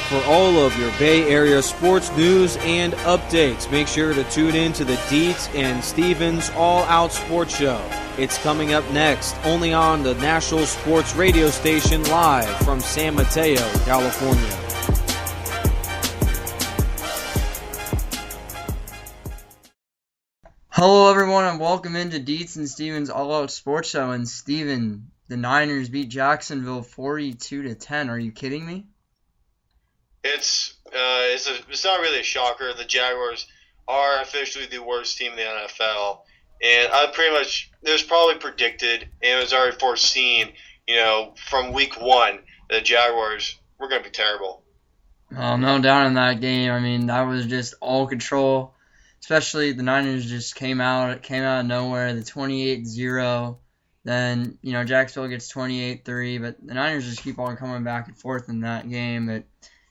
For all of your Bay Area sports news and updates, make sure to tune in to the Deits and Stevens All Out Sports Show. It's coming up next, only on the national sports radio station live from San Mateo, California. Hello everyone and welcome into Deits and Stevens All Out Sports Show. And Steven, the Niners beat Jacksonville 42-10. Are you kidding me? It's not really a shocker. The Jaguars are officially the worst team in the NFL, and it was probably predicted and it was already foreseen. From week one, the Jaguars were going to be terrible. Oh, no doubt in that game. I mean, that was just all control. Especially the Niners just came out of nowhere. The 28-0. Then Jacksonville gets 28-3, but the Niners just keep on coming back and forth in that game. But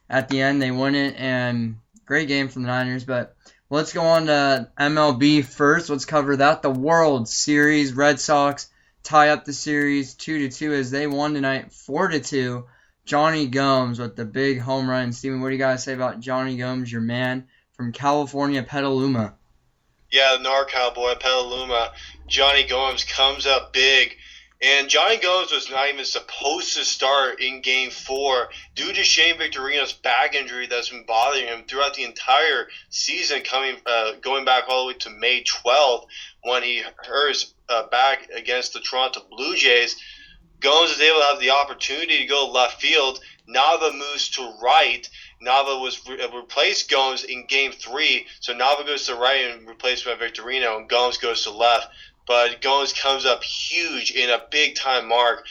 at the end, they win it, and great game from the Niners. But let's go on to MLB first. Let's cover that. The World Series, Red Sox tie up the series 2-2 as they won tonight 4-2. Johnny Gomes with the big home run. Steven, what do you guys say about Johnny Gomes, your man from California, Petaluma? Yeah, the NorCal boy, Petaluma. Johnny Gomes comes up big. And Johnny Gomes was not even supposed to start in Game 4 due to Shane Victorino's back injury that's been bothering him throughout the entire season, going back all the way to May 12th when he hurt his back against the Toronto Blue Jays. Gomes was able to have the opportunity to go left field. Nava moves to right. Nava was replaced Gomes in Game 3, so Nava goes to right and replaced by Victorino, and Gomes goes to left. But Gomes comes up huge in a big-time mark.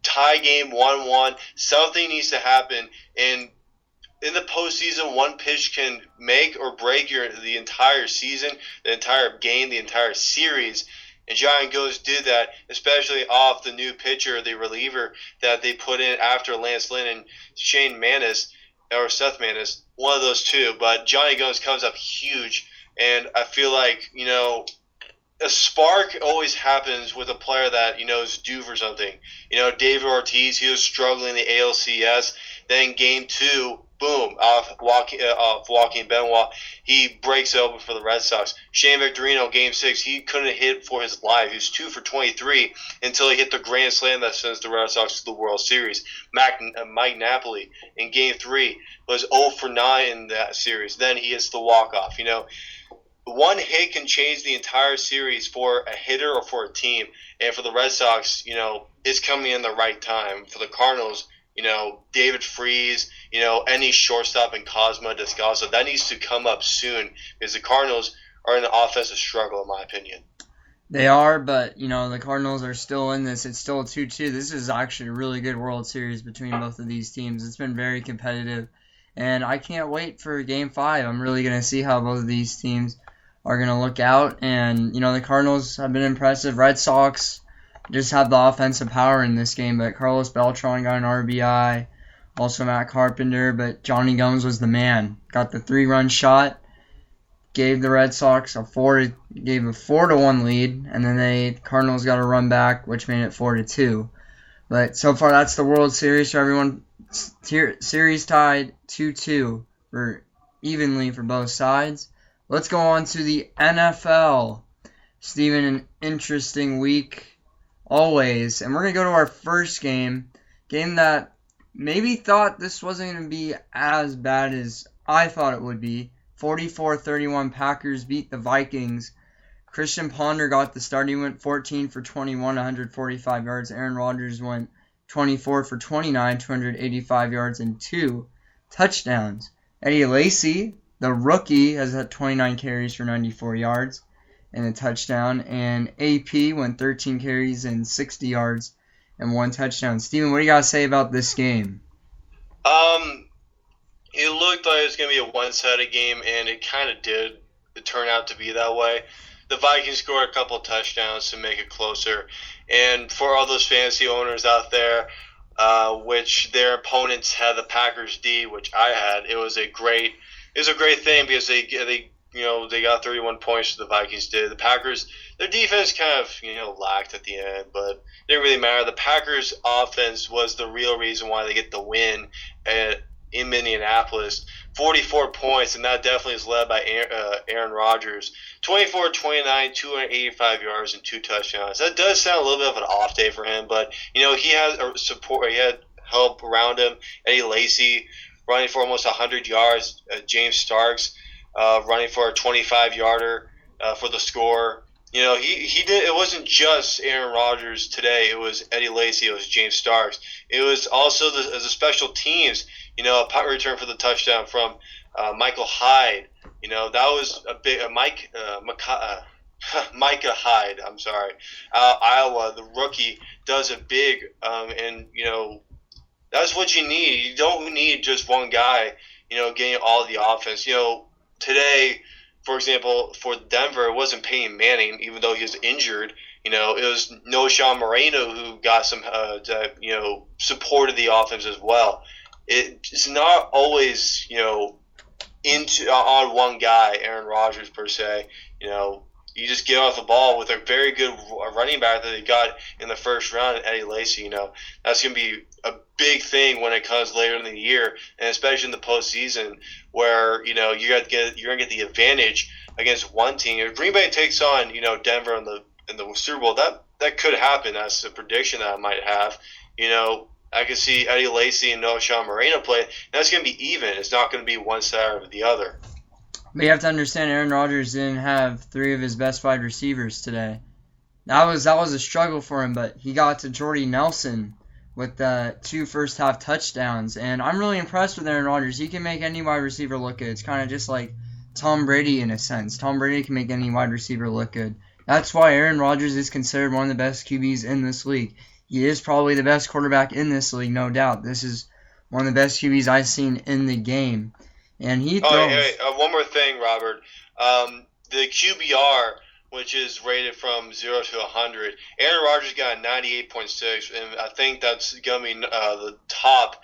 Tie game 1-1. Something needs to happen. And in the postseason, one pitch can make or break the entire season, the entire game, the entire series. And Johnny Gomes did that, especially off the new pitcher, the reliever that they put in after Lance Lynn and Seth Maness, one of those two. But Johnny Gomes comes up huge. And I feel like, a spark always happens with a player that is due for something. David Ortiz, he was struggling in the ALCS. Then Game 2, boom, off Joaquin Benoit, he breaks open for the Red Sox. Shane Victorino, Game 6, he couldn't hit for his life. He was 2 for 23 until he hit the grand slam that sends the Red Sox to the World Series. Mike Napoli in Game 3 was 0 for 9 in that series. Then he hits the walk-off. One hit can change the entire series for a hitter or for a team. And for the Red Sox, it's coming in the right time. For the Cardinals, David Freese, any shortstop in Cosmo Descalso, that needs to come up soon because the Cardinals are in an offensive struggle, in my opinion. They are, but, the Cardinals are still in this. It's still a 2-2. This is actually a really good World Series between both of these teams. It's been very competitive, and I can't wait for Game 5. I'm really going to see how both of these teams are going to look out. And, the Cardinals have been impressive. Red Sox just have the offensive power in this game. But Carlos Beltran got an RBI. Also Matt Carpenter. But Johnny Gomes was the man. Got the 3-run shot. Gave the Red Sox a 4-1 lead. And then the Cardinals got a run back, which made it 4-2. But so far, that's the World Series for everyone. Series tied 2-2 for evenly for both sides. Let's go on to the NFL. Steven, an interesting week always. And we're going to go to our first game that maybe thought this wasn't going to be as bad as I thought it would be. 44-31 Packers beat the Vikings. Christian Ponder got the start. He went 14 for 21, 145 yards. Aaron Rodgers went 24 for 29, 285 yards and 2 touchdowns. Eddie Lacy, the rookie, has had 29 carries for 94 yards and a touchdown. And AP went 13 carries and 60 yards and 1 touchdown. Steven, what do you got to say about this game? It looked like it was going to be a one-sided game, and it kind of did turn out to be that way. The Vikings scored a couple touchdowns to make it closer. And for all those fantasy owners out there, which their opponents had the Packers D, which I had, it was a great thing because they got 31 points. The Vikings did. The Packers, their defense kind of lacked at the end, but it didn't really matter. The Packers offense was the real reason why they get the win. And in Minneapolis. 44 points, and that definitely is led by Aaron Rodgers. 24-29, 285 yards, and 2 touchdowns. That does sound a little bit of an off day for him, but he had support. He had help around him. Eddie Lacy running for almost 100 yards. James Starks running for a 25-yarder for the score. He did. It wasn't just Aaron Rodgers today. It was Eddie Lacy. It was James Starks. It was also the special teams. A punt return for the touchdown from Michael Hyde. That was a big Micah Hyde. I'm sorry, Iowa. The rookie does a big, and that's what you need. You don't need just one guy. Getting all the offense. Today, for example, for Denver, it wasn't Peyton Manning, even though he was injured. It was Noshawn Moreno who got some, supported the offense as well. It's not always, on one guy, Aaron Rodgers per se. You just get off the ball with a very good running back that they got in the first round, Eddie Lacy. That's going to be a big thing when it comes later in the year, and especially in the postseason, where you're going to get the advantage against one team. If Green Bay takes on Denver in the Super Bowl, that could happen. That's a prediction that I might have. I could see Eddie Lacy and Noshawn Moreno play. And that's going to be even. It's not going to be one side or the other. But you have to understand, Aaron Rodgers didn't have 3 of his best wide receivers today. That was a struggle for him, but he got to Jordy Nelson with 2 first-half touchdowns. And I'm really impressed with Aaron Rodgers. He can make any wide receiver look good. It's kind of just like Tom Brady in a sense. Tom Brady can make any wide receiver look good. That's why Aaron Rodgers is considered one of the best QBs in this league. He is probably the best quarterback in this league, no doubt. This is one of the best QBs I've seen in the game. And he throws... one more thing, Robert. The QBR, which is rated from 0 to 100, Aaron Rodgers got a 98.6, and I think that's going to be the top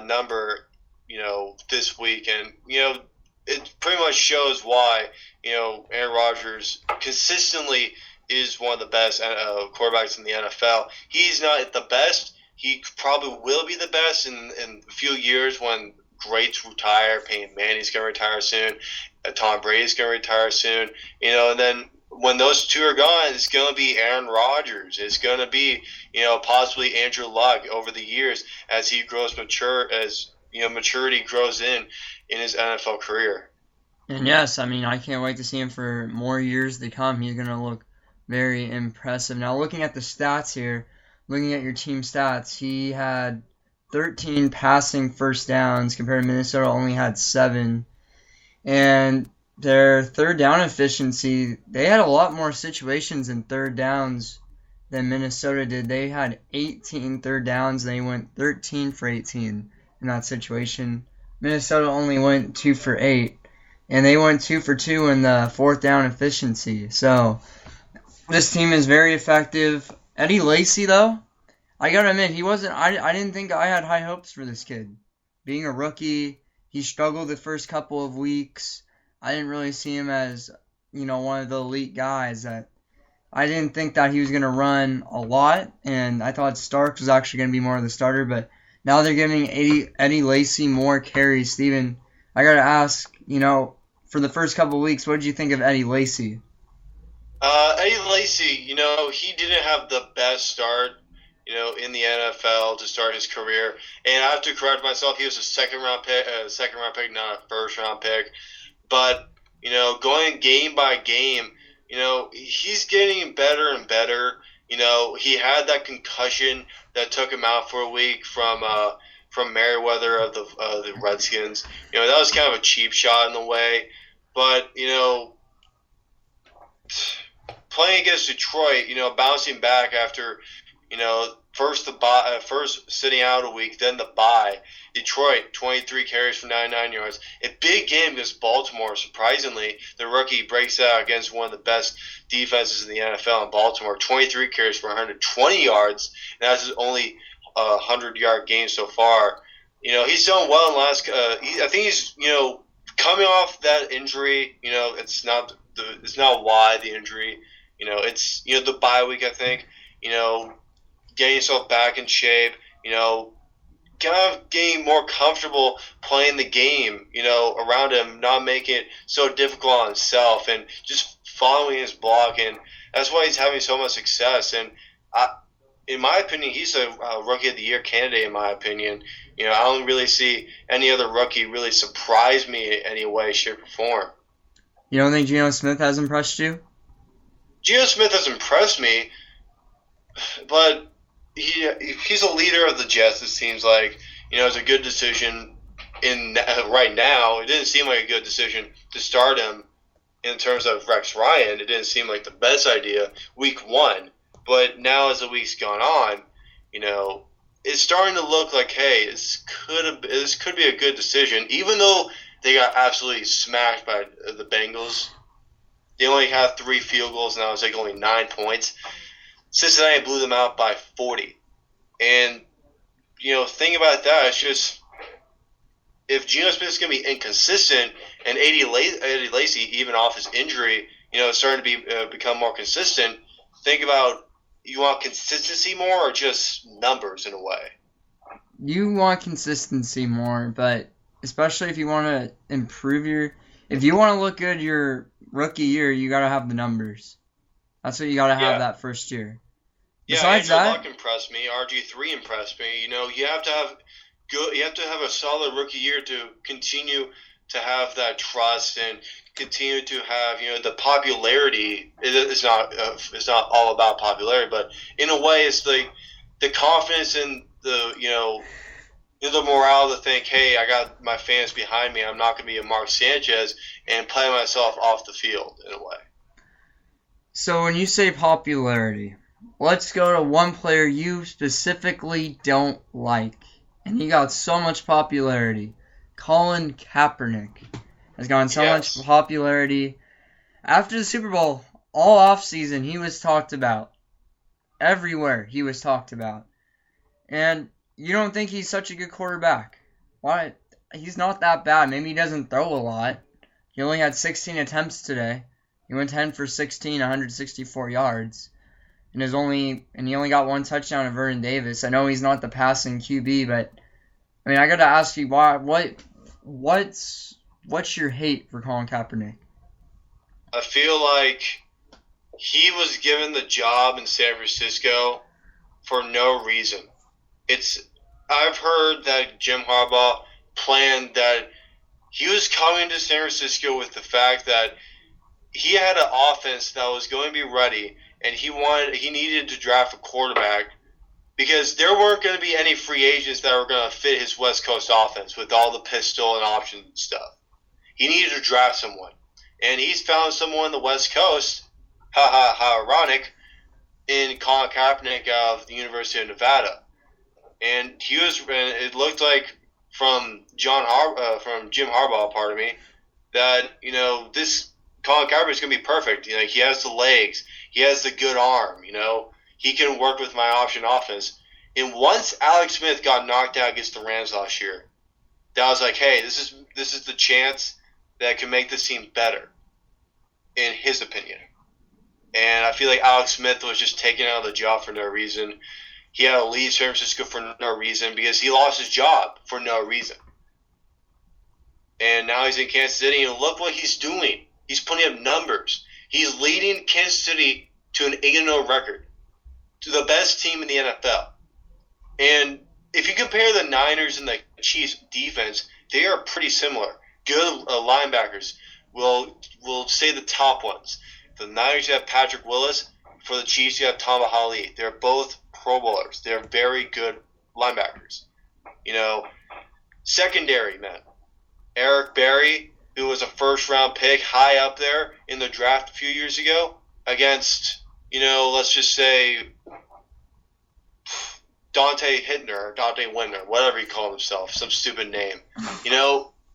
number, this week. And, it pretty much shows why, Aaron Rodgers consistently is one of the best quarterbacks in the NFL. He's not the best. He probably will be the best in a few years when greats retire. Peyton Manning's going to retire soon. Tom Brady's going to retire soon. And then when those 2 are gone, it's going to be Aaron Rodgers. It's going to be, possibly Andrew Luck over the years as he grows maturity grows in his NFL career. And yes, I can't wait to see him for more years to come. He's going to look very impressive. Now, looking at the stats here, looking at your team stats, he had 13 passing first downs compared to Minnesota only had 7. And their third down efficiency, they had a lot more situations in third downs than Minnesota did. They had 18 third downs, and they went 13 for 18 in that situation. Minnesota only went 2 for 8, and they went 2 for 2 in the fourth down efficiency. So this team is very effective. Eddie Lacy, though, I gotta admit, he wasn't. I didn't think I had high hopes for this kid. Being a rookie, he struggled the first couple of weeks. I didn't really see him as, one of the elite guys. That I didn't think that he was gonna run a lot, and I thought Starks was actually gonna be more of the starter. But now they're giving Eddie Lacy more carries. Steven, I gotta ask, for the first couple of weeks, what did you think of Eddie Lacy? Eddie Lacy, he didn't have the best start, in the NFL to start his career. And I have to correct myself. He was a second round pick, not a first round pick. But, going game by game, he's getting better and better. He had that concussion that took him out for a week from Merriweather of the Redskins. That was kind of a cheap shot in a way. But, playing against Detroit, bouncing back after, first sitting out a week, then the bye. Detroit, 23 carries for 99 yards. A big game against Baltimore. Surprisingly, the rookie breaks out against one of the best defenses in the NFL in Baltimore. 23 carries for 120 yards. And that's his only 100-yard game so far. He's done well in the last. I think he's coming off that injury. It's not why the injury. It's the bye week. I think getting yourself back in shape. Getting kind of getting more comfortable playing the game, around him, not making it so difficult on himself, and just following his block, and that's why he's having so much success. And in my opinion, he's a Rookie of the Year candidate, in my opinion. I don't really see any other rookie really surprise me in any way, shape, or form. You don't think Geno Smith has impressed you? Geno Smith has impressed me, but he's a leader of the Jets, it seems like. It's a good decision right now. It didn't seem like a good decision to start him in terms of Rex Ryan. It didn't seem like the best idea week 1. But now as the week's gone on, it's starting to look like, hey, this could be a good decision. Even though they got absolutely smashed by the Bengals. They only had 3 field goals, and that was like only 9 points. Cincinnati blew them out by 40. And, think about that. It's just, if Geno Smith is going to be inconsistent, and Eddie Lacy, even off his injury, is starting to become more consistent, think about, you want consistency more or just numbers in a way? You want consistency more, but especially if you want to improve if you want to look good your rookie year, you got to have the numbers. That's what you got to have that first year. Yeah, Besides Andrew that, Luck impressed me. RG3 impressed me. You have to have good. You have to have a solid rookie year to continue to have that trust and continue to have the popularity. It's not all about popularity, but in a way, it's like the confidence and the the morale to think, hey, I got my fans behind me. I'm not going to be a Mark Sanchez and play myself off the field in a way. So when you say popularity, let's go to one player you specifically don't like. And he got so much popularity. Colin Kaepernick has gotten so much popularity. After the Super Bowl, all offseason, he was talked about. Everywhere he was talked about. And you don't think he's such a good quarterback. Why? He's not that bad. Maybe he doesn't throw a lot. He only had 16 attempts today. He went 10 for 16, 164 yards. And he only got 1 touchdown to Vernon Davis. I know he's not the passing QB, but I got to ask you, what's your hate for Colin Kaepernick? I feel like he was given the job in San Francisco for no reason. I've heard that Jim Harbaugh planned that he was coming to San Francisco with the fact that he had an offense that was going to be ready, and he needed to draft a quarterback because there weren't going to be any free agents that were going to fit his West Coast offense with all the pistol and option stuff. He needed to draft someone, and he's found someone on the West Coast, how ironic, in Colin Kaepernick of the University of Nevada. And it looked like from Jim Harbaugh, that this Colin Kaepernick is going to be perfect. He has the legs, he has the good arm. He can work with my option offense. And once Alex Smith got knocked out against the Rams last year, that was like, hey, this is the chance that can make this team better, in his opinion. And I feel like Alex Smith was just taken out of the job for no reason. He had to leave San Francisco for no reason because he lost his job for no reason. And now he's in Kansas City, and look what he's doing. He's putting up numbers. He's leading Kansas City to an 8-0 record, to the best team in the NFL. And if you compare the Niners and the Chiefs defense, they are pretty similar. Good linebackers. We'll say the top ones. For the Niners, you have Patrick Willis. For the Chiefs, you have Tamba Hali. They're both Pro Bowlers. They're very good linebackers. Secondary, man. Eric Berry, who was a first-round pick high up there in the draft a few years ago, against, let's just say Dante Windner, whatever he called himself, some stupid name.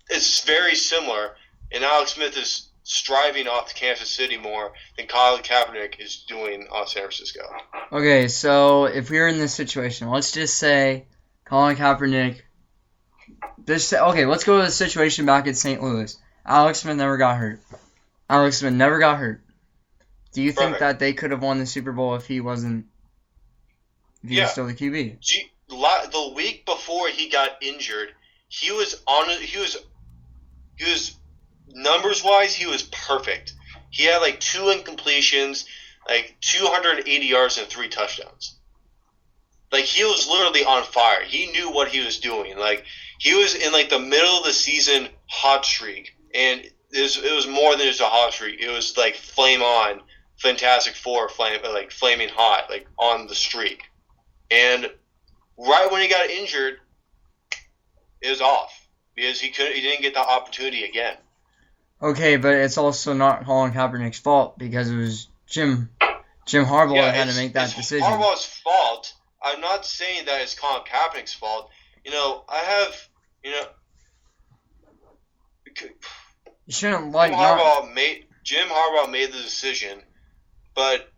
It's very similar, and Alex Smith is striving off to Kansas City more than Colin Kaepernick is doing off San Francisco. Okay, so if we were in this situation, let's just say Colin Kaepernick. Let's go to the situation back in St. Louis. Alex Smith never got hurt. Do you think that they could have won the Super Bowl if he was still the QB? the week before he got injured, he was numbers wise, he was perfect. He had like 2 incompletions, like 280 yards and 3 touchdowns. Like, he was literally on fire. He knew what he was doing. Like, he was in like the middle of the season hot streak, and it was more than just a hot streak. It was like flame on, Fantastic Four, flaming hot, like on the streak. And right when he got injured, it was off because he didn't get the opportunity again. Okay, but it's also not Colin Kaepernick's fault because it was Jim Harbaugh that had to make that decision. Harbaugh's fault. I'm not saying that it's Colin Kaepernick's fault. You shouldn't like Jim Harbaugh made the decision, but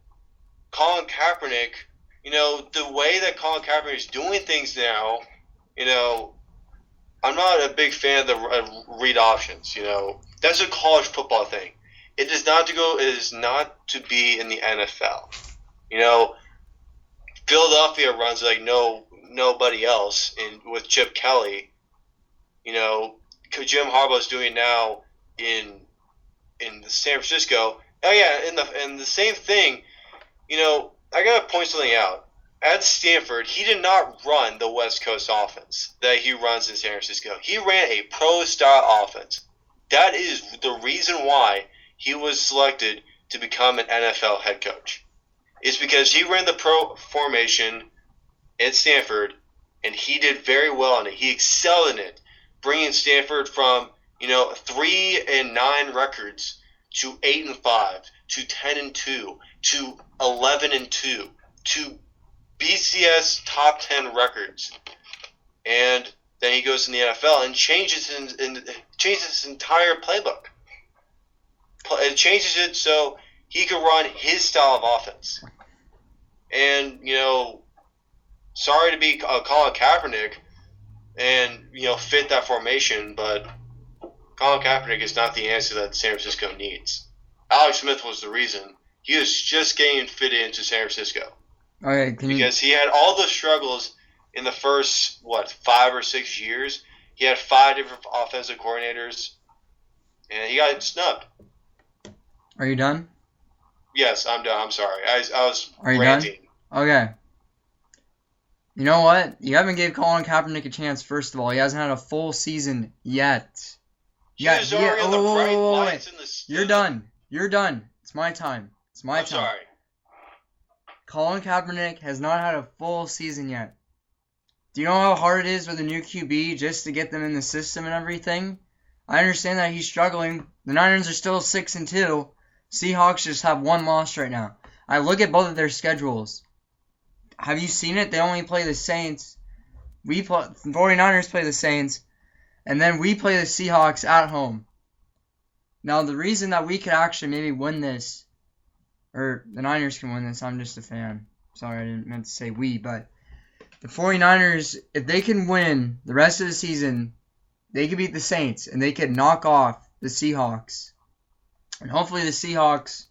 Colin Kaepernick, the way that Colin Kaepernick is doing things now, I'm not a big fan of the read options. That's a college football thing. It is not to be in the NFL. Philadelphia runs like nobody else, with Chip Kelly. Jim Harbaugh's doing now in San Francisco. Oh yeah, and the same thing. I gotta point something out. At Stanford, he did not run the West Coast offense that he runs in San Francisco. He ran a pro-style offense. That is the reason why he was selected to become an NFL head coach. It's because he ran the pro formation at Stanford, and he did very well in it. He excelled in it, bringing Stanford from 3-9 records to 8-5, to 10-2, to 11-2, to BCS top 10 records. And then he goes in the NFL and changes his entire playbook. It changes it so he can run his style of offense. And, sorry to be Colin Kaepernick and, fit that formation, but Colin Kaepernick is not the answer that San Francisco needs. Alex Smith was the reason. He was just getting fitted into San Francisco. Okay, because he had all the struggles in the first, 5 or 6 years. He had 5 different offensive coordinators, and he got snubbed. Are you done? Yes, I'm done. I'm sorry. I was Are you ranting. Done? Okay. You know what? You haven't gave Colin Kaepernick a chance, first of all. He hasn't had a full season yet. He's already on the bright lights in the... You're done. You're done. It's my time. It's my time. I'm sorry. Colin Kaepernick has not had a full season yet. Do you know how hard it is with a new QB just to get them in the system and everything? I understand that he's struggling. The Niners are still 6-2. Seahawks just have 1 loss right now. I look at both of their schedules. Have you seen it? They only play the Saints. 49ers play the Saints. And then we play the Seahawks at home. Now, the reason that we could actually maybe win this, or the Niners can win this, I'm just a fan. Sorry, I didn't meant to say we, but the 49ers, if they can win the rest of the season, they could beat the Saints, and they could knock off the Seahawks. And hopefully the Seahawks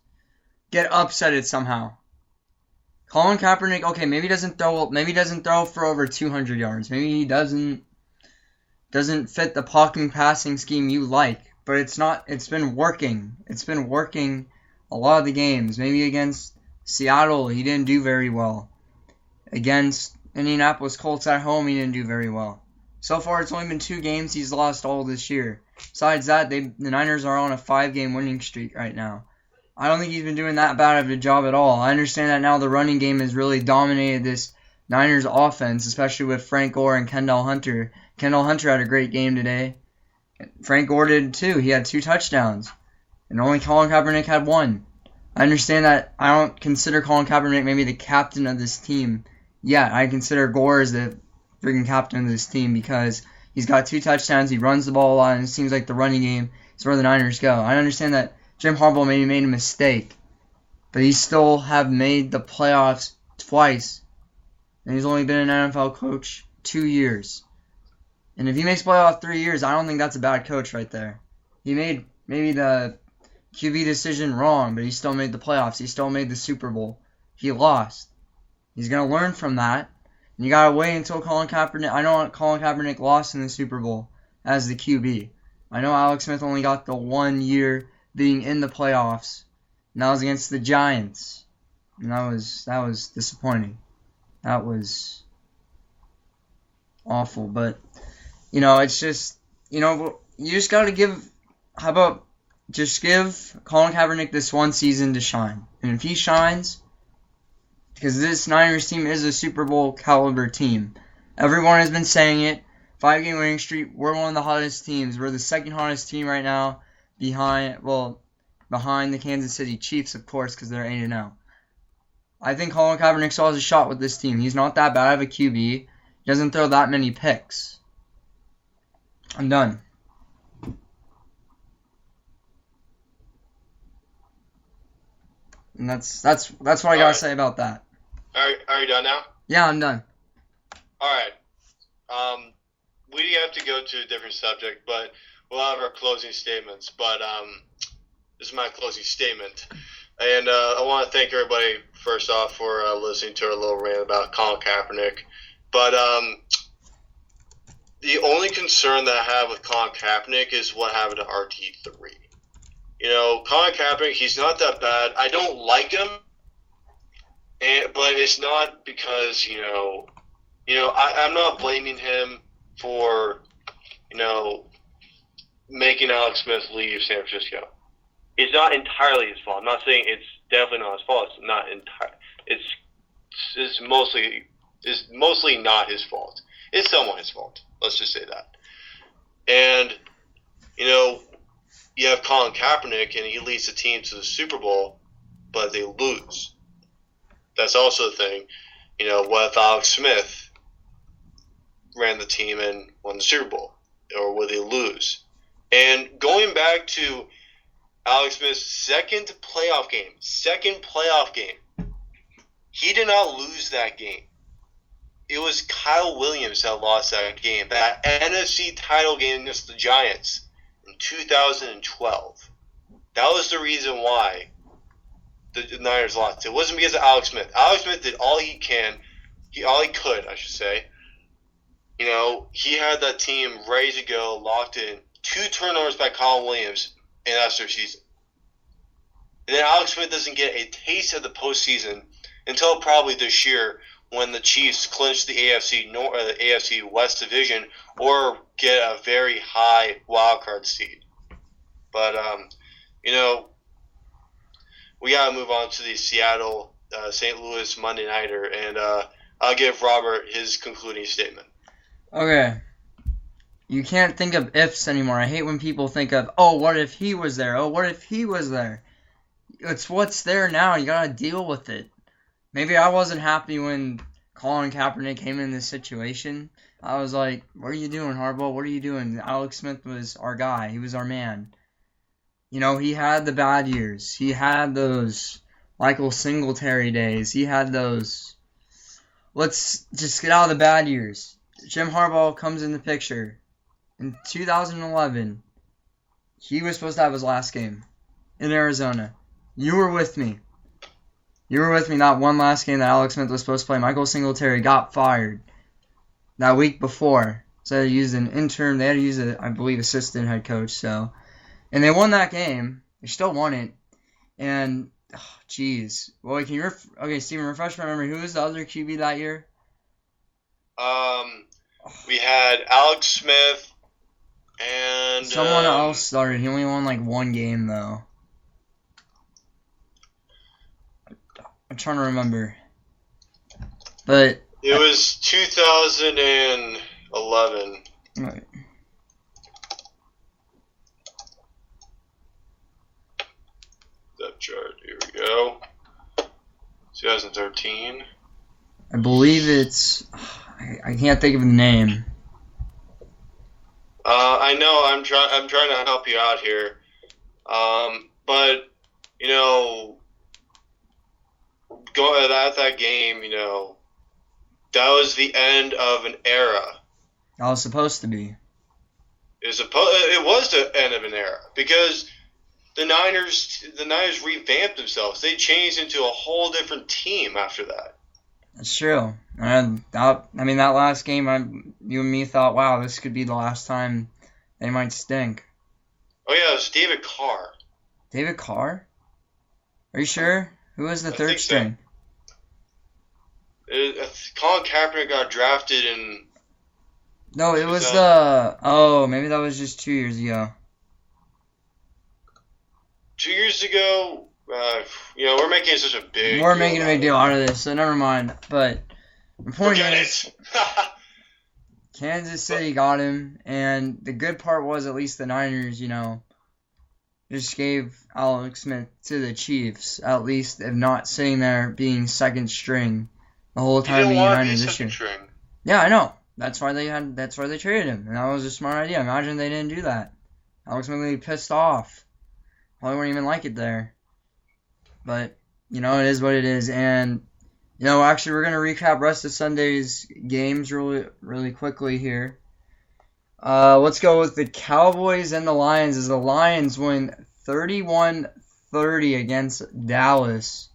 get upsetted somehow. Colin Kaepernick, okay, maybe doesn't throw for over 200 yards. Maybe he doesn't fit the pocket passing scheme you like, but it's been working. It's been working a lot of the games. Maybe against Seattle, he didn't do very well. Against Indianapolis Colts at home, he didn't do very well. So far, it's only been 2 games he's lost all this year. Besides that, the Niners are on a 5-game winning streak right now. I don't think he's been doing that bad of a job at all. I understand that now the running game has really dominated this Niners offense, especially with Frank Gore and Kendall Hunter. Kendall Hunter had a great game today. Frank Gore did too. He had 2 touchdowns. And only Colin Kaepernick had 1. I understand that I don't consider Colin Kaepernick maybe the captain of this team yet. I consider Gore as the freaking captain of this team because he's got 2 touchdowns, he runs the ball a lot, and it seems like the running game is where the Niners go. I understand that Jim Harbaugh maybe made a mistake, but he still have made the playoffs twice, and he's only been an NFL coach 2 years. And if he makes playoff 3 years, I don't think that's a bad coach right there. He made maybe the QB decision wrong, but he still made the playoffs. He still made the Super Bowl. He lost. He's going to learn from that. And you gotta wait until Colin Kaepernick. I know Colin Kaepernick lost in the Super Bowl as the QB. I know Alex Smith only got the 1 year being in the playoffs, and that was against the Giants, and that was disappointing. That was awful. But it's just you just gotta give. How about just give Colin Kaepernick this one season to shine, and if he shines. Because this Niners team is a Super Bowl caliber team. Everyone has been saying it. 5-game winning streak. We're one of the hottest teams. We're the second hottest team right now, behind the Kansas City Chiefs, of course, because they're 8-0. I think Colin Kaepernick still has a shot with this team. He's not that bad of a QB. He doesn't throw that many picks. I'm done. And that's what I gotta say about that. Are you done now? Yeah, I'm done. All right. We have to go to a different subject, but we'll have our closing statements. But this is my closing statement. And I want to thank everybody, first off, for listening to our little rant about Colin Kaepernick. But the only concern that I have with Colin Kaepernick is what happened to RG3. Colin Kaepernick, he's not that bad. I don't like him, but it's not because, I'm not blaming him for, making Alex Smith leave San Francisco. It's not entirely his fault. I'm not saying it's definitely not his fault. It's not it's mostly not his fault. It's somewhat his fault. Let's just say that. And, you have Colin Kaepernick, and he leads the team to the Super Bowl, but they lose. That's also the thing. What if Alex Smith ran the team and won the Super Bowl? Or would they lose? And going back to Alex Smith's second playoff game, he did not lose that game. It was Kyle Williams that lost that game. That NFC title game against the Giants. 2012. That was the reason why the Niners lost. It wasn't because of Alex Smith. Alex Smith did all he could, I should say. He had that team ready to go, locked in. 2 turnovers by Colin Williams, and that's their season. And then Alex Smith doesn't get a taste of the postseason until probably this year when the Chiefs clinch the AFC West division or get a very high wildcard seed. But, we got to move on to the Seattle St. Louis Monday Nighter, and I'll give Robert his concluding statement. Okay. You can't think of ifs anymore. I hate when people think of, oh, what if he was there? Oh, what if he was there? It's what's there now. You got to deal with it. Maybe I wasn't happy when Colin Kaepernick came in this situation. I was like, what are you doing, Harbaugh? What are you doing? Alex Smith was our guy. He was our man. He had the bad years. He had those Michael Singletary days. He had those. Let's just get out of the bad years. Jim Harbaugh comes in the picture. In 2011, he was supposed to have his last game in Arizona. You were with me. That one last game that Alex Smith was supposed to play. Michael Singletary got fired that week before. So they used an intern. They had to use I believe, assistant head coach. And they won that game. They still won it. And, jeez. Well, okay, Steven, refresh my memory. Who was the other QB that year? We had Alex Smith and someone else started. He only won like one game though. I'm trying to remember. But it was 2011. Right. Depth chart. Here we go. 2013. I believe it's. I can't think of the name. I know. I'm trying to help you out here. But going at that game, that was the end of an era. That was supposed to be. It was the end of an era because the Niners revamped themselves. They changed into a whole different team after that. That's true. And that last game, you and me thought, wow, this could be the last time they might stink. Oh yeah, it was David Carr. David Carr? Are you sure? Who was the I third think so. string? Colin Kaepernick got drafted in. No, it was the. Oh, maybe that was just 2 years ago. 2 years ago. We're making such a big. We're making a big deal out of this, so never mind. But the point is, Kansas City got him, and the good part was at least the Niners, just gave Alex Smith to the Chiefs, at least if not sitting there being second string the whole time being Niners this year. String. Yeah, I know. That's why they traded him, and that was a smart idea. Imagine they didn't do that. Alex Smith would be pissed off. Probably wouldn't even like it there. But, it is what it is. And, actually we're going to recap rest of Sunday's games really, really quickly here. Let's go with the Cowboys and the Lions as the Lions win 31-30 against Dallas.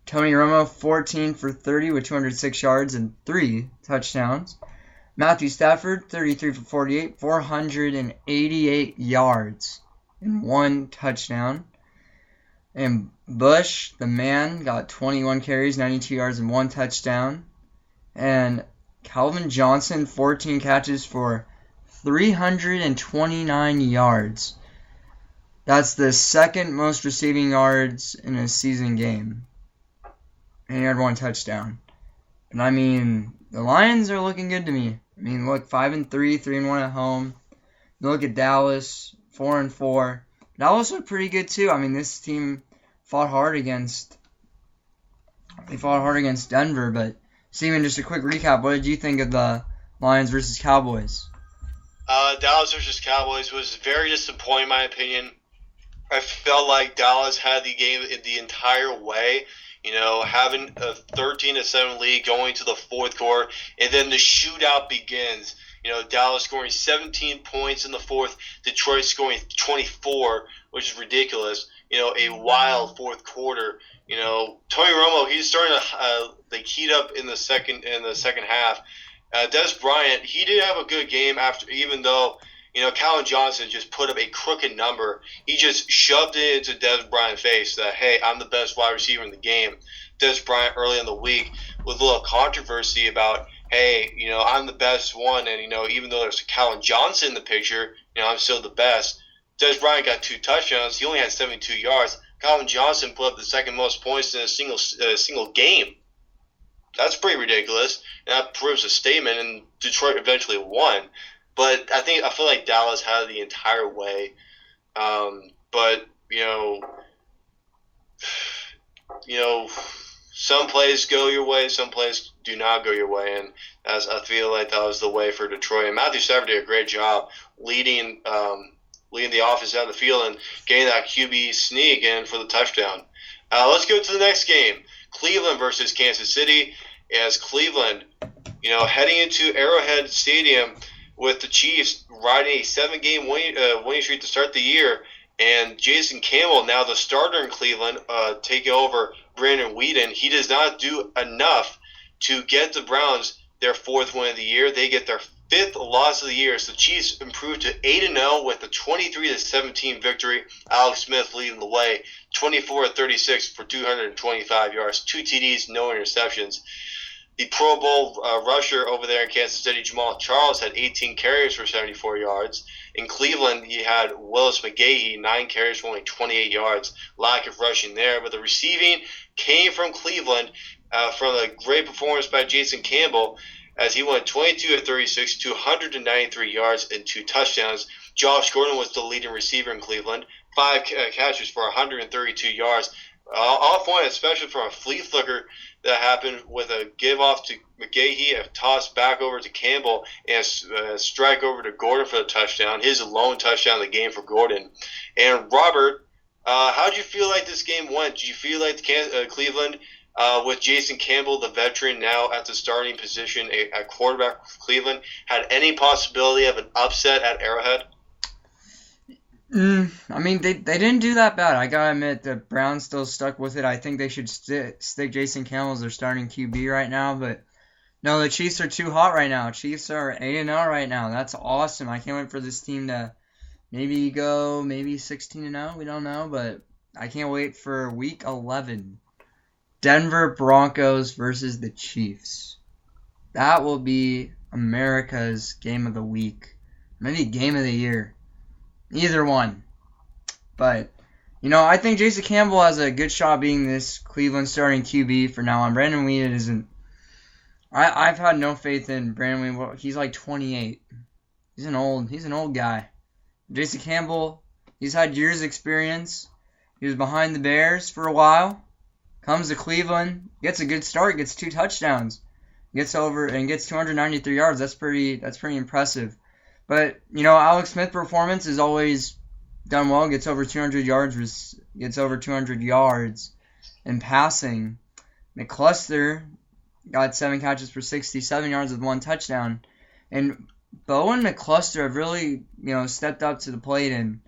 Tony Romo, 14 for 30 with 206 yards and 3 touchdowns. Matthew Stafford, 33 for 48, 488 yards and 1 touchdown. And Bush, the man, got 21 carries, 92 yards, and 1 touchdown. And Calvin Johnson, 14 catches for 329 yards. That's the second most receiving yards in a season game. And he had 1 touchdown. And the Lions are looking good to me. Look, 5-3, 3-1 at home. You look at Dallas, 4-4. Dallas looked pretty good too. This team fought hard against Denver. But Steven, just a quick recap. What did you think of the Lions versus Cowboys? Dallas versus Cowboys was very disappointing in my opinion. I felt like Dallas had the game the entire way. Having a 13-7 lead going to the fourth quarter, and then the shootout begins. Dallas scoring 17 points in the fourth, Detroit scoring 24, which is ridiculous. A wild fourth quarter. Tony Romo, he's starting to heat up in the second half. Des Bryant, he did have a good game even though Calvin Johnson just put up a crooked number. He just shoved it into Des Bryant's face that, hey, I'm the best wide receiver in the game. Des Bryant early in the week with a little controversy about, hey, I'm the best one, and, even though there's Calvin Johnson in the picture, I'm still the best. Des Bryant got 2 touchdowns. He only had 72 yards. Calvin Johnson put up the second most points in a single game. That's pretty ridiculous, and that proves a statement, and Detroit eventually won. But I feel like Dallas had the entire way. But some plays go your way, some plays do not go your way, and I feel like that was the way for Detroit. And Matthew Stafford did a great job leading the offense out of the field and getting that QB sneak in for the touchdown. Let's go to the next game. Cleveland versus Kansas City. As Cleveland, heading into Arrowhead Stadium with the Chiefs riding a 7-game winning streak to start the year, and Jason Campbell, now the starter in Cleveland, taking over Brandon Whedon. He does not do enough to get the Browns their 4th win of the year. They get their 5th loss of the year. So the Chiefs improved to 8-0 with a 23-17 victory. Alex Smith leading the way, 24-36 for 225 yards, 2 TDs, no interceptions. The Pro Bowl rusher over there in Kansas City, Jamal Charles, had 18 carries for 74 yards. In Cleveland, he had Willis McGahee, 9 carries for only 28 yards. Lack of rushing there. But the receiving came from Cleveland from a great performance by Jason Campbell as he went 22-36, 293 yards, and 2 touchdowns. Josh Gordon was the leading receiver in Cleveland, 5 catches for 132 yards. Off one, especially from a flea flicker that happened with a give off to McGahee, a toss back over to Campbell, and a strike over to Gordon for the touchdown. His lone touchdown of the game for Gordon. And Robert, how did you feel like this game went? Did you feel like Cleveland, with Jason Campbell, the veteran, now at the starting position at quarterback for Cleveland, had any possibility of an upset at Arrowhead? I mean, they didn't do that bad. I gotta admit, the Browns still stuck with it. I think they should stick Jason Campbell as their starting QB right now, but no, the Chiefs are too hot right now. Chiefs are 8-0 right now. That's awesome. I can't wait for this team to maybe go 16-0. We don't know, but I can't wait for Week 11. Denver Broncos versus the Chiefs. That will be America's game of the week. Maybe game of the year. Either one. But, I think Jason Campbell has a good shot being this Cleveland starting QB for now on. Brandon Weeden isn't. I've had no faith in Brandon Weeden. He's like 28. He's an old guy. Jason Campbell, he's had years experience. He was behind the Bears for a while. Comes to Cleveland, gets a good start, gets 2 touchdowns. Gets 293 yards. That's pretty impressive. But, Alex Smith's performance is always done well, gets over 200 yards in passing. McCluster got 7 catches for 67 yards with 1 touchdown. And Bo and McCluster have really, stepped up to the plate, and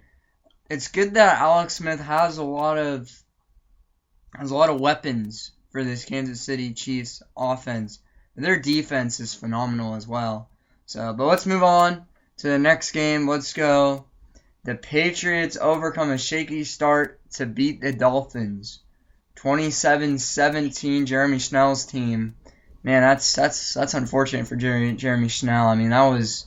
it's good that Alex Smith has a lot of weapons for this Kansas City Chiefs offense. Their defense is phenomenal as well. But let's move on to the next game. Let's go. The Patriots overcome a shaky start to beat the Dolphins. 27-17, Jeremy Schnell's team. Man, that's unfortunate for Jeremy Schnell. I mean, that was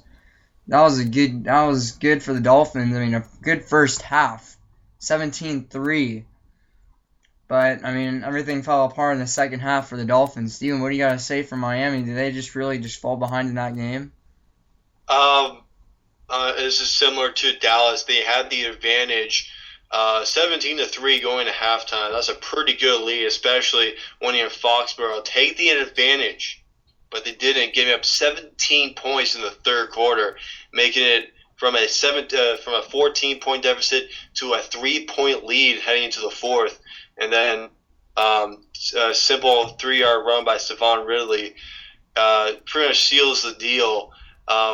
good for the Dolphins. I mean, a good first half. 17-3. But, I mean, everything fell apart in the second half for the Dolphins. Steven, what do you got to say for Miami? Did they just really fall behind in that game? This is similar to Dallas. They had the advantage, 17-3 going to halftime. That's a pretty good lead, especially when you're in Foxborough. Take the advantage, but they didn't, giving up 17 points in the third quarter, making it from a 14-point deficit to a 3-point lead heading into the fourth. And then a simple 3-yard run by Stephon Ridley pretty much seals the deal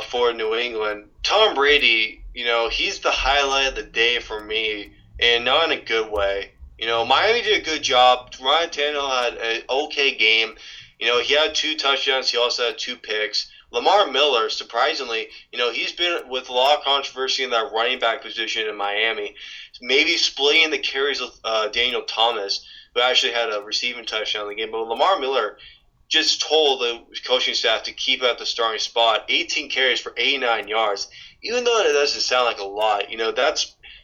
for New England. Tom Brady, he's the highlight of the day for me, and not in a good way. Miami did a good job. Ryan Tannehill had an okay game. He had 2 touchdowns. He also had 2 picks. Lamar Miller, surprisingly, he's been with a lot of controversy in that running back position in Miami. Maybe splitting the carries with Daniel Thomas, who actually had a receiving touchdown in the game. But Lamar Miller just told the coaching staff to keep at the starting spot. 18 carries for 89 yards. Even though it doesn't sound like a lot,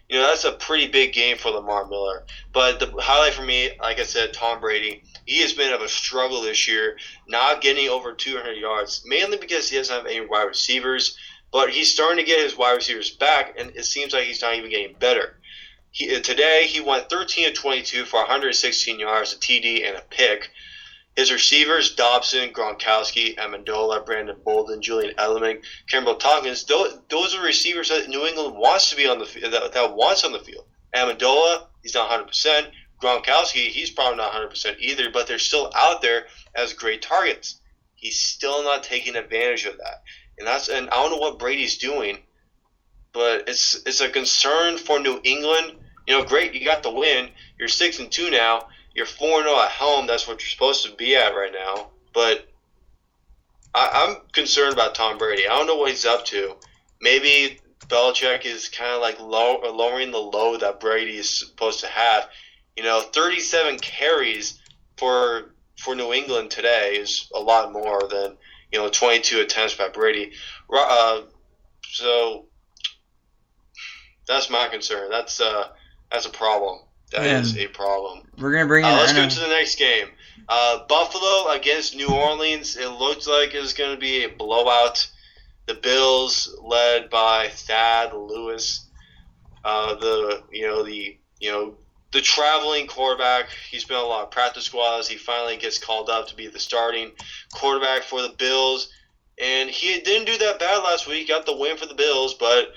that's a pretty big game for Lamar Miller. But the highlight for me, like I said, Tom Brady. He has been of a struggle this year, not getting over 200 yards, mainly because he doesn't have any wide receivers. But he's starting to get his wide receivers back, and it seems like he's not even getting better. Today, he went 13-22 for 116 yards, a TD, and a pick. His receivers, Dobson, Gronkowski, Amendola, Brandon Bolden, Julian Edelman, Campbell Tompkins, those are receivers that New England wants to be on the field, that wants on the field. Amendola, he's not 100%. Gronkowski, he's probably not 100% either, but they're still out there as great targets. He's still not taking advantage of that. And I don't know what Brady's doing, but it's a concern for New England. Great, you got the win. You're 6-2 now. You're 4-0 at home. That's what you're supposed to be at right now. But I'm concerned about Tom Brady. I don't know what he's up to. Maybe Belichick is kind of like lowering the load that Brady is supposed to have. 37 carries for New England today is a lot more than 22 attempts by Brady. So that's my concern. That's a problem. That is a problem. We're gonna bring in. Let's go to the next game. Buffalo against New Orleans. It looks like it's going to be a blowout. The Bills, led by Thad Lewis, the traveling quarterback. He's been on a lot of practice squads. He finally gets called up to be the starting quarterback for the Bills, and he didn't do that bad last week. Got the win for the Bills, but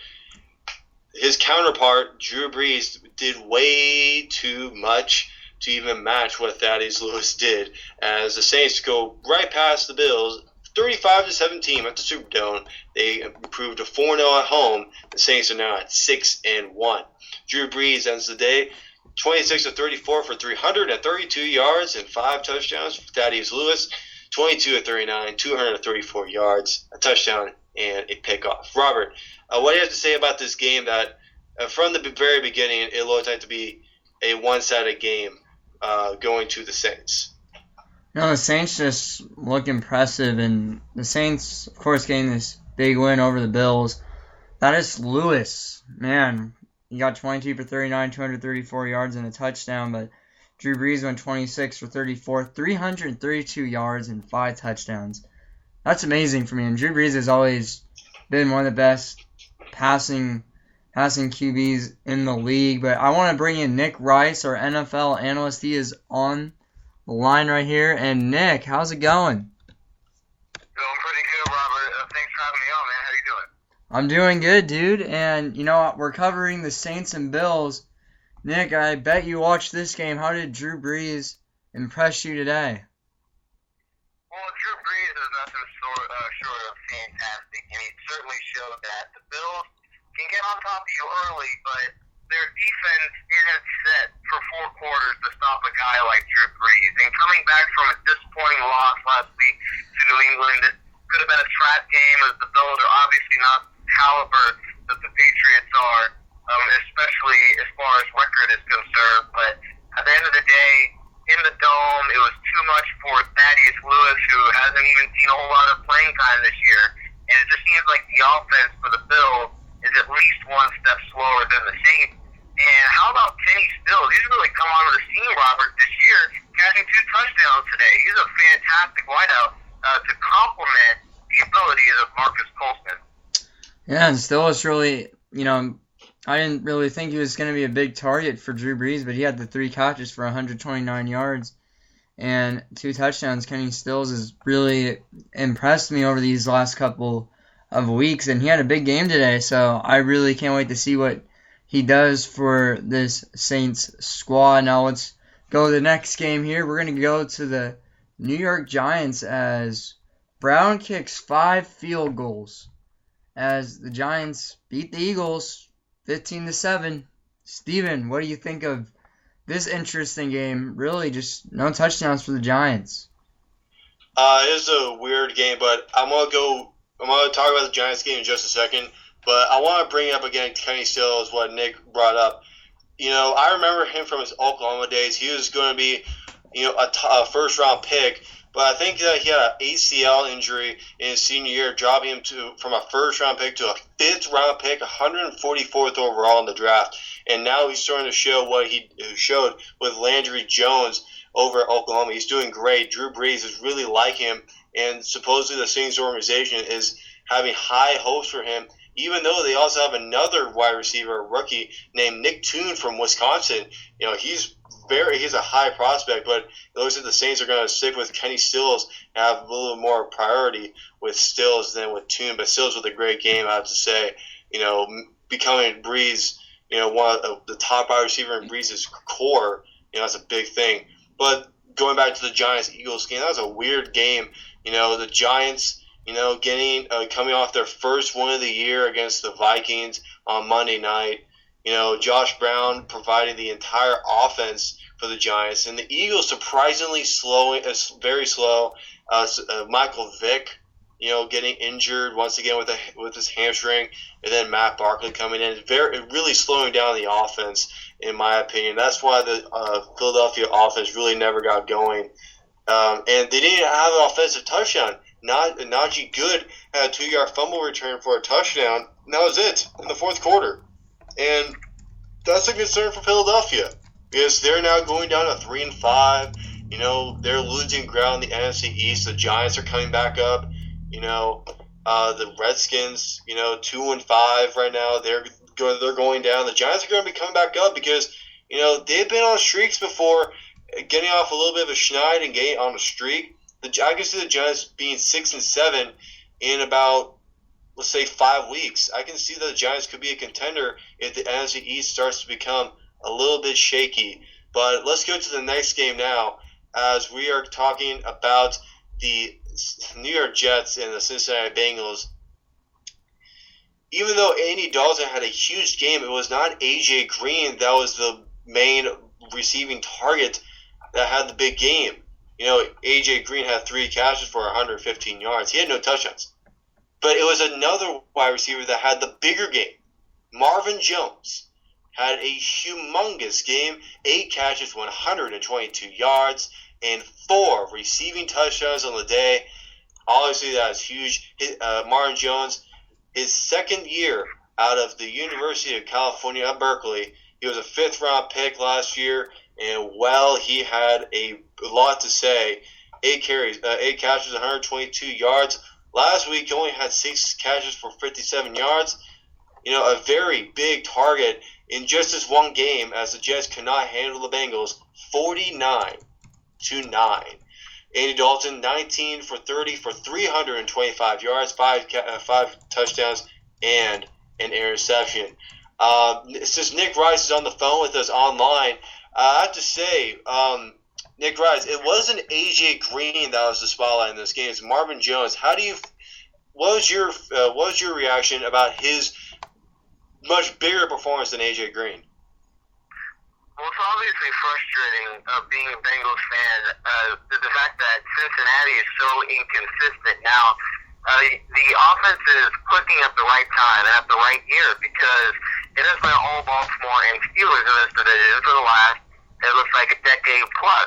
his counterpart, Drew Brees, did way too much to even match what Thaddeus Lewis did, as the Saints go right past the Bills 35-17 at the Superdome. They improved to 4-0 at home. The Saints are now at 6-1. Drew Brees ends the day 26-34 for 332 yards and 5 touchdowns. Thaddeus Lewis, 22-39, 234 yards, a touchdown, and a pickoff. Robert, what do you have to say about this game that from the very beginning it looked like to be a one-sided game going to the Saints? No, the Saints just look impressive, and the Saints, of course, getting this big win over the Bills. That is Lewis. Man, he got 22 for 39, 234 yards and a touchdown, but Drew Brees went 26 for 34, 332 yards and 5 touchdowns. That's amazing for me, and Drew Brees has always been one of the best passing QBs in the league. But I want to bring in Nick Rice, our NFL analyst. He is on the line right here. And Nick, how's it going? Going pretty good, Robert. Thanks for having me on, man. How you doing? I'm doing good, dude. And, we're covering the Saints and Bills. Nick, I bet you watched this game. How did Drew Brees impress you today? Well, Drew Brees is nothing short of fantastic, and he certainly showed that. The Bills can get on top of you early, but their defense isn't set for 4 quarters to stop a guy like Drew Brees. And coming back from a disappointing loss last week to New England, it could have been a trap game, as the Bills are obviously not the caliber that the Patriots are, especially as far as record is concerned. But at the end of the day, in the Dome, it was too much for Thaddeus Lewis, who hasn't even seen a whole lot of playing time this year. And it just seems like the offense for the Bills is at least one step slower than the Saints. And how about Kenny Stills? He's really come onto the scene, Robert, this year, catching 2 touchdowns today. He's a fantastic wideout to complement the abilities of Marcus Colston. Yeah, and Stills really, I didn't really think he was going to be a big target for Drew Brees, but he had the 3 catches for 129 yards and 2 touchdowns. Kenny Stills has really impressed me over these last couple of weeks, and he had a big game today, so I really can't wait to see what he does for this Saints squad. Now let's go to the next game here. We're going to go to the New York Giants as Brown kicks 5 field goals as the Giants beat the Eagles 15-7. Steven, what do you think of this interesting game? Really just no touchdowns for the Giants. It is a weird game, but I'm gonna talk about the Giants game in just a second. But I want to bring up again Kenny Stills, what Nick brought up. I remember him from his Oklahoma days. He was going to be, a first-round pick. But I think that he had an ACL injury in his senior year, dropping him from a first-round pick to a 5th-round pick, 144th overall in the draft. And now he's starting to show what he showed with Landry Jones over at Oklahoma. He's doing great. Drew Brees is really like him, and supposedly the Saints organization is having high hopes for him, even though they also have another wide receiver, a rookie named Nick Toon from Wisconsin. He's a high prospect, but it looks like the Saints are going to stick with Kenny Stills and have a little more priority with Stills than with Toon. But Stills with a great game, I have to say. Becoming Brees, one of the top wide receiver in Brees' core, that's a big thing. But going back to the Giants-Eagles game, that was a weird game. The Giants, coming off their first win of the year against the Vikings on Monday night. Josh Brown providing the entire offense for the Giants, and the Eagles surprisingly very slow. Michael Vick, getting injured once again with his hamstring, and then Matt Barkley coming in, really slowing down the offense, in my opinion. That's why the Philadelphia offense really never got going, and they didn't have an offensive touchdown. Najee Good had a 2-yard fumble return for a touchdown, and that was it in the 4th quarter. And that's a concern for Philadelphia because they're now going down to 3-5. They're losing ground in the NFC East. The Giants are coming back up. The Redskins, 2-5 right now. They're going down. The Giants are going to be coming back up because they've been on streaks before, getting off a little bit of a schneid and getting on a streak. I can see the Giants being 6-7 in about, let's say, 5 weeks. I can see that the Giants could be a contender if the NFC East starts to become a little bit shaky. But let's go to the next game now, as we are talking about the New York Jets and the Cincinnati Bengals, even though Andy Dalton had a huge game, it was not A.J. Green that was the main receiving target that had the big game. A.J. Green had 3 catches for 115 yards. He had no touchdowns. But it was another wide receiver that had the bigger game. Marvin Jones had a humongous game, 8 catches, 122 yards, and 4 receiving touchdowns on the day. Obviously, that is huge. Marvin Jones, his second year out of the University of California at Berkeley, he was a 5th-round pick last year, and, he had a lot to say. 8 catches, 122 yards. Last week, he only had 6 catches for 57 yards. A very big target in just this one game, as the Jets could not handle the Bengals 49-9. Andy Dalton, 19 for 30 for 325 yards, 5 touchdowns, and an interception. Since Nick Rice is on the phone with us online, I have to say, Nick Rice, it wasn't A.J. Green that was the spotlight in this game. It's Marvin Jones. What was your reaction about his much bigger performance than A.J. Green? Well, it's obviously frustrating being a Bengals fan, the fact that Cincinnati is so inconsistent now. The offense is clicking at the right time and at the right year, because it has been all Baltimore and Steelers in this division for the last, it looks like, a decade plus.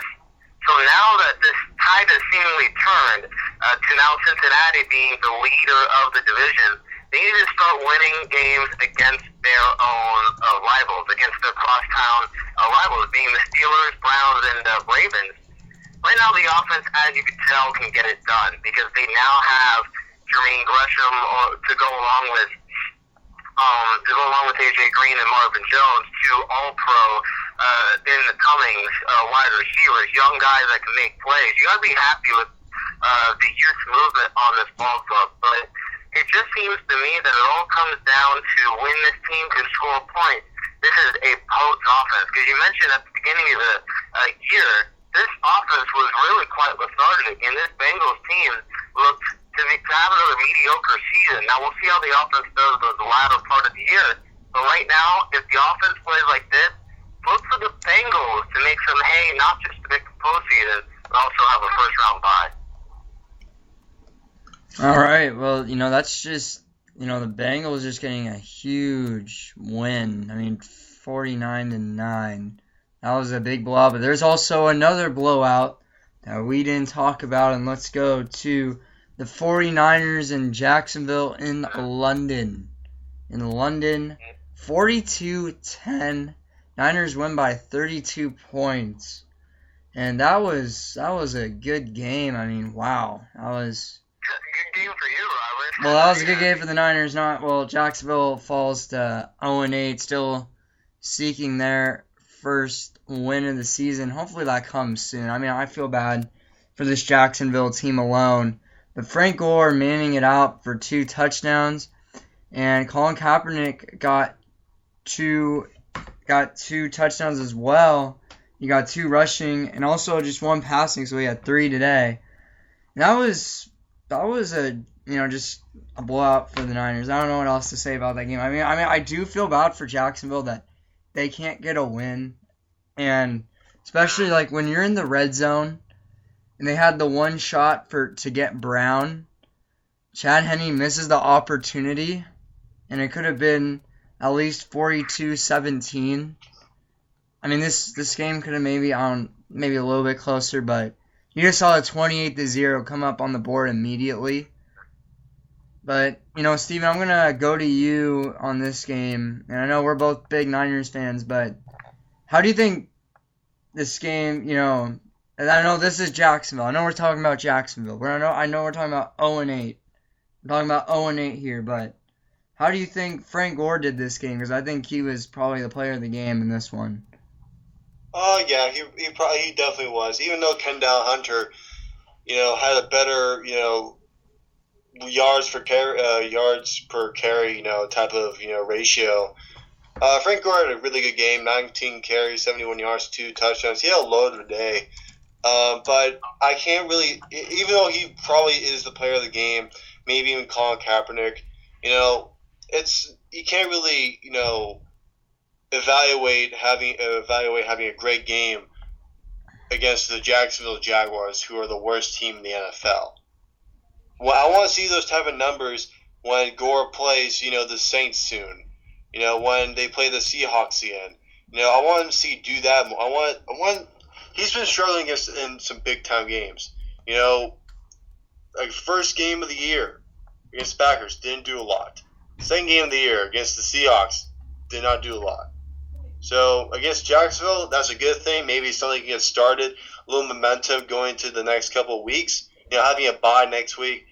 So now that this tide has seemingly turned to now Cincinnati being the leader of the division, they need to start winning games against their own rivals, against their crosstown rivals, being the Steelers, Browns, and Ravens. Right now, the offense, as you can tell, can get it done, because they now have Jermaine Gresham to go along with A.J. Green and Marvin Jones, 2 All-Pro in the Cummings wide receivers, young guys that can make plays. You got to be happy with the youth movement on this ball club, but it just seems to me that it all comes down to when this team can score points. This is a potent offense, because you mentioned at the beginning of the year, this offense was really quite lethargic, and this Bengals team looked to have another mediocre season. Now, we'll see how the offense does the latter part of the year, but right now, if the offense plays like this, look for the Bengals to make some hay, not just to make the postseason, but also have a first-round bye. All right, well, that's just, the Bengals just getting a huge win. 49-9. That was a big blowout, but there's also another blowout that we didn't talk about, and let's go to the 49ers in Jacksonville in London. 42-10. Niners win by 32 points. And that was a good game. Wow. That was Good game for you, Robert. Well, that was a good game for the Niners. Jacksonville falls to 0-8, still seeking their first win of the season. Hopefully that comes soon. I feel bad for this Jacksonville team alone. But Frank Gore manning it out for 2 touchdowns. And Colin Kaepernick got two touchdowns as well. He got 2 rushing and also just 1 passing, so he had 3 today. And that was just a blowout for the Niners. I don't know what else to say about that game. I do feel bad for Jacksonville that they can't get a win, and especially when you're in the red zone and they had the 1 shot to get Brown. Chad Henne misses the opportunity, and it could have been at least 42-17. This game could have maybe a little bit closer, but you just saw the 28-0 come up on the board immediately. But, Steven, I'm going to go to you on this game. And I know we're both big Niners fans, but how do you think this game, and I know this is Jacksonville. I know we're talking about Jacksonville. I know we're talking about 0-8. We're talking about 0-8 here, but how do you think Frank Gore did this game? Because I think he was probably the player of the game in this one. Yeah, he definitely was. Even though Kendall Hunter, had a better, yards per carry, type of, ratio. Frank Gore had a really good game. 19 carries, 71 yards, 2 touchdowns. He had a load of a day. But I can't really, even though he probably is the player of the game, maybe even Colin Kaepernick, you can't really, evaluate having a great game against the Jacksonville Jaguars, who are the worst team in the NFL. Well, I want to see those type of numbers when Gore plays, the Saints soon. When they play the Seahawks again. I want him to see do that more. I want. He's been struggling in some big time games. Like first game of the year against the Packers, didn't do a lot. Second game of the year against the Seahawks, did not do a lot. So against Jacksonville, that's a good thing. Maybe something can get started, a little momentum going into the next couple of weeks. Having a bye next week,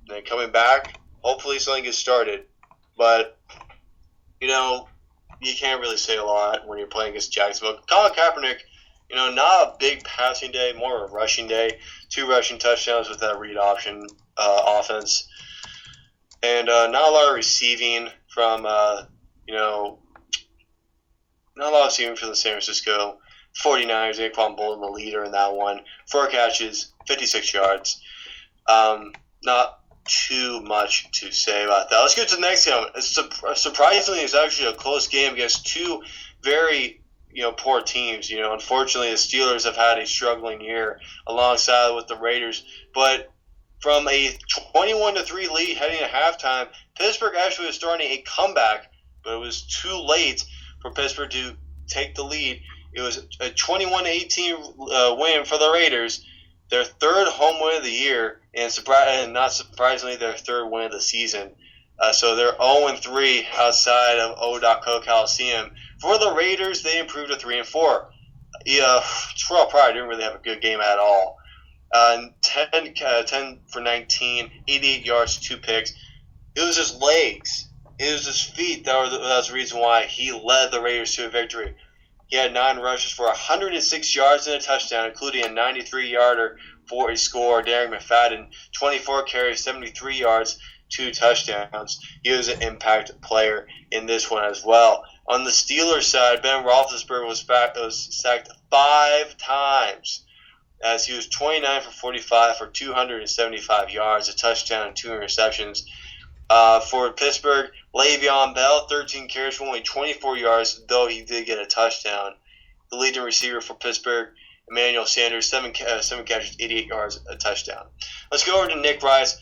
and then coming back, hopefully something gets started. But you can't really say a lot when you're playing against Jacksonville. Colin Kaepernick, not a big passing day, more of a rushing day. 2 rushing touchdowns with that read option offense. And not a lot of receiving from, not a lot of receiving for the San Francisco 49ers. Anquan Bolden, the leader in that one. 4 catches, 56 yards. Not too much to say about that. Let's get to the next game. Surprisingly, it's actually a close game against 2 very poor teams. Unfortunately, the Steelers have had a struggling year alongside with the Raiders. But from a 21-3 lead heading to halftime, Pittsburgh actually was starting a comeback, but it was too late for Pittsburgh to take the lead. It was a 21-18 win for the Raiders, their 3rd home win of the year, and not surprisingly, their 3rd win of the season. So they're 0-3 outside of O.Co Coliseum. For the Raiders, they improved to 3-4. Terrell Pryor didn't really have a good game at all. 10 for 19, 88 yards, 2 picks. It was his legs. It was his feet that was the reason why he led the Raiders to a victory. He had 9 rushes for 106 yards and a touchdown, including a 93-yarder for a score. Darren McFadden, 24 carries, 73 yards, 2 touchdowns. He was an impact player in this one as well. On the Steelers side, Ben Roethlisberger was sacked 5 times, as he was 29 for 45 for 275 yards, a touchdown, and 2 interceptions. For Pittsburgh, Le'Veon Bell, 13 carries for only 24 yards, though he did get a touchdown. The leading receiver for Pittsburgh, Emmanuel Sanders, 7 catches, 88 yards, a touchdown. Let's go over to Nick Rice.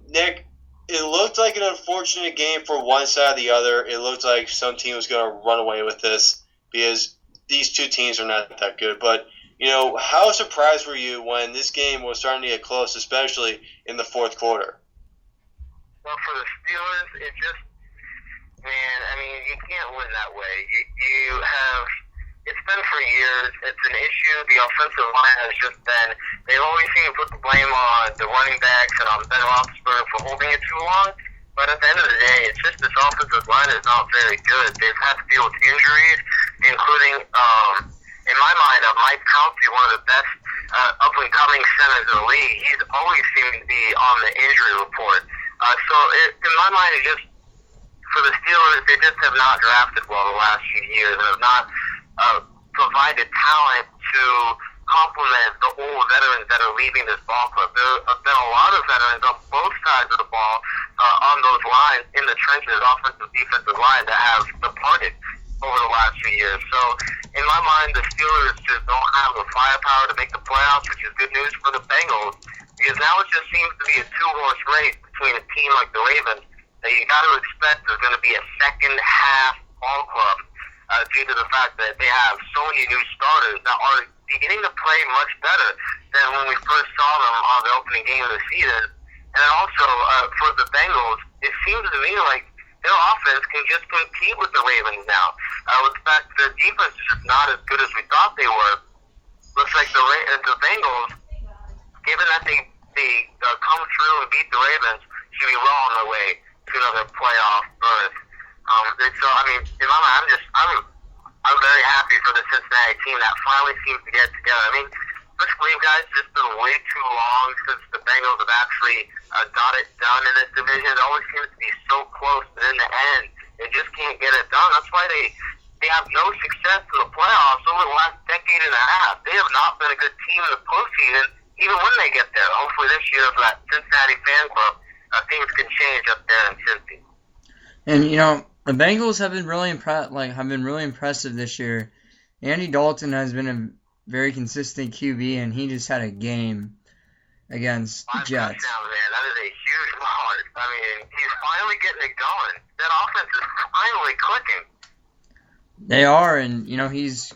Nick, it looked like an unfortunate game for one side or the other. It looked like some team was going to run away with this because these 2 teams are not that good. But, how surprised were you when this game was starting to get close, especially in the 4th quarter? Well, for the Steelers, you can't win that way. It's been for years. It's an issue. The offensive line has just been, they always seem to put the blame on the running backs and on Ben Roethlisberger for holding it too long. But at the end of the day, it's just this offensive line is not very good. They've had to deal with injuries, including, in my mind, Mike Pouncey, one of the best up-and-coming centers in the league. He's always seemed to be on the injury report. In my mind, it just, for the Steelers, they just have not drafted well the last few years and have not provided talent to complement the old veterans that are leaving this ball club. There have been a lot of veterans on both sides of the ball on those lines in the trenches, offensive, defensive line, that have departed over the last few years. So, in my mind, the Steelers just don't have the firepower to make the playoffs, which is good news for the Bengals, because now it just seems to be a 2-horse race between a team like the Ravens that you got to expect there's going to be a second-half ball club due to the fact that they have so many new starters that are beginning to play much better than when we first saw them on the opening game of the season. And then also, for the Bengals, it seems to me like their offense can just compete with the Ravens now. With the fact that their defense is just not as good as we thought they were. Looks like the Bengals, given that they come through and beat the Ravens, should be well on their way to another playoff berth. So, in my mind, I'm very happy for the Cincinnati team that finally seems to get together. Let's believe, guys, it's just been way too long since the Bengals have actually got it done in this division. It always seems to be so close, but in the end, they just can't get it done. That's why they they have no success in the playoffs over the last decade and a half. They have not been a good team in the postseason, even when they get there. Hopefully this year for that Cincinnati fan club, things can change up there in Cincy. And the Bengals have been really impressive this year. Andy Dalton has been a very consistent QB, and he just had a game against the Jets. Touchdowns, man. That is a huge mark. I mean, he's finally getting it going. That offense is finally clicking. They are, and he's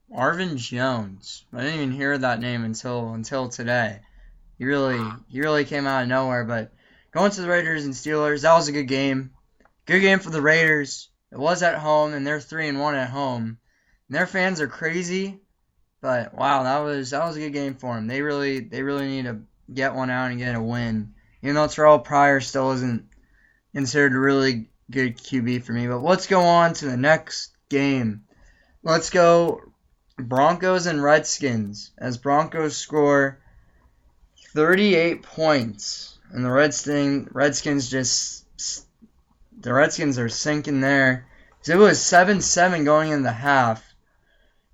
Marvin Jones. I didn't even hear that name until today. He really came out of nowhere. But going to the Raiders and Steelers, that was a good game. Good game for the Raiders. It was at home, and they're 3-1 at home. And their fans are crazy, but wow, that was a good game for them. They really need to get one out and get a win. Even though Terrell Pryor still isn't considered a really good QB for me. But let's go on to the next game. Let's go Broncos and Redskins, as Broncos score 38 points, and the Redskins are sinking there. So it was 7-7 going in the half,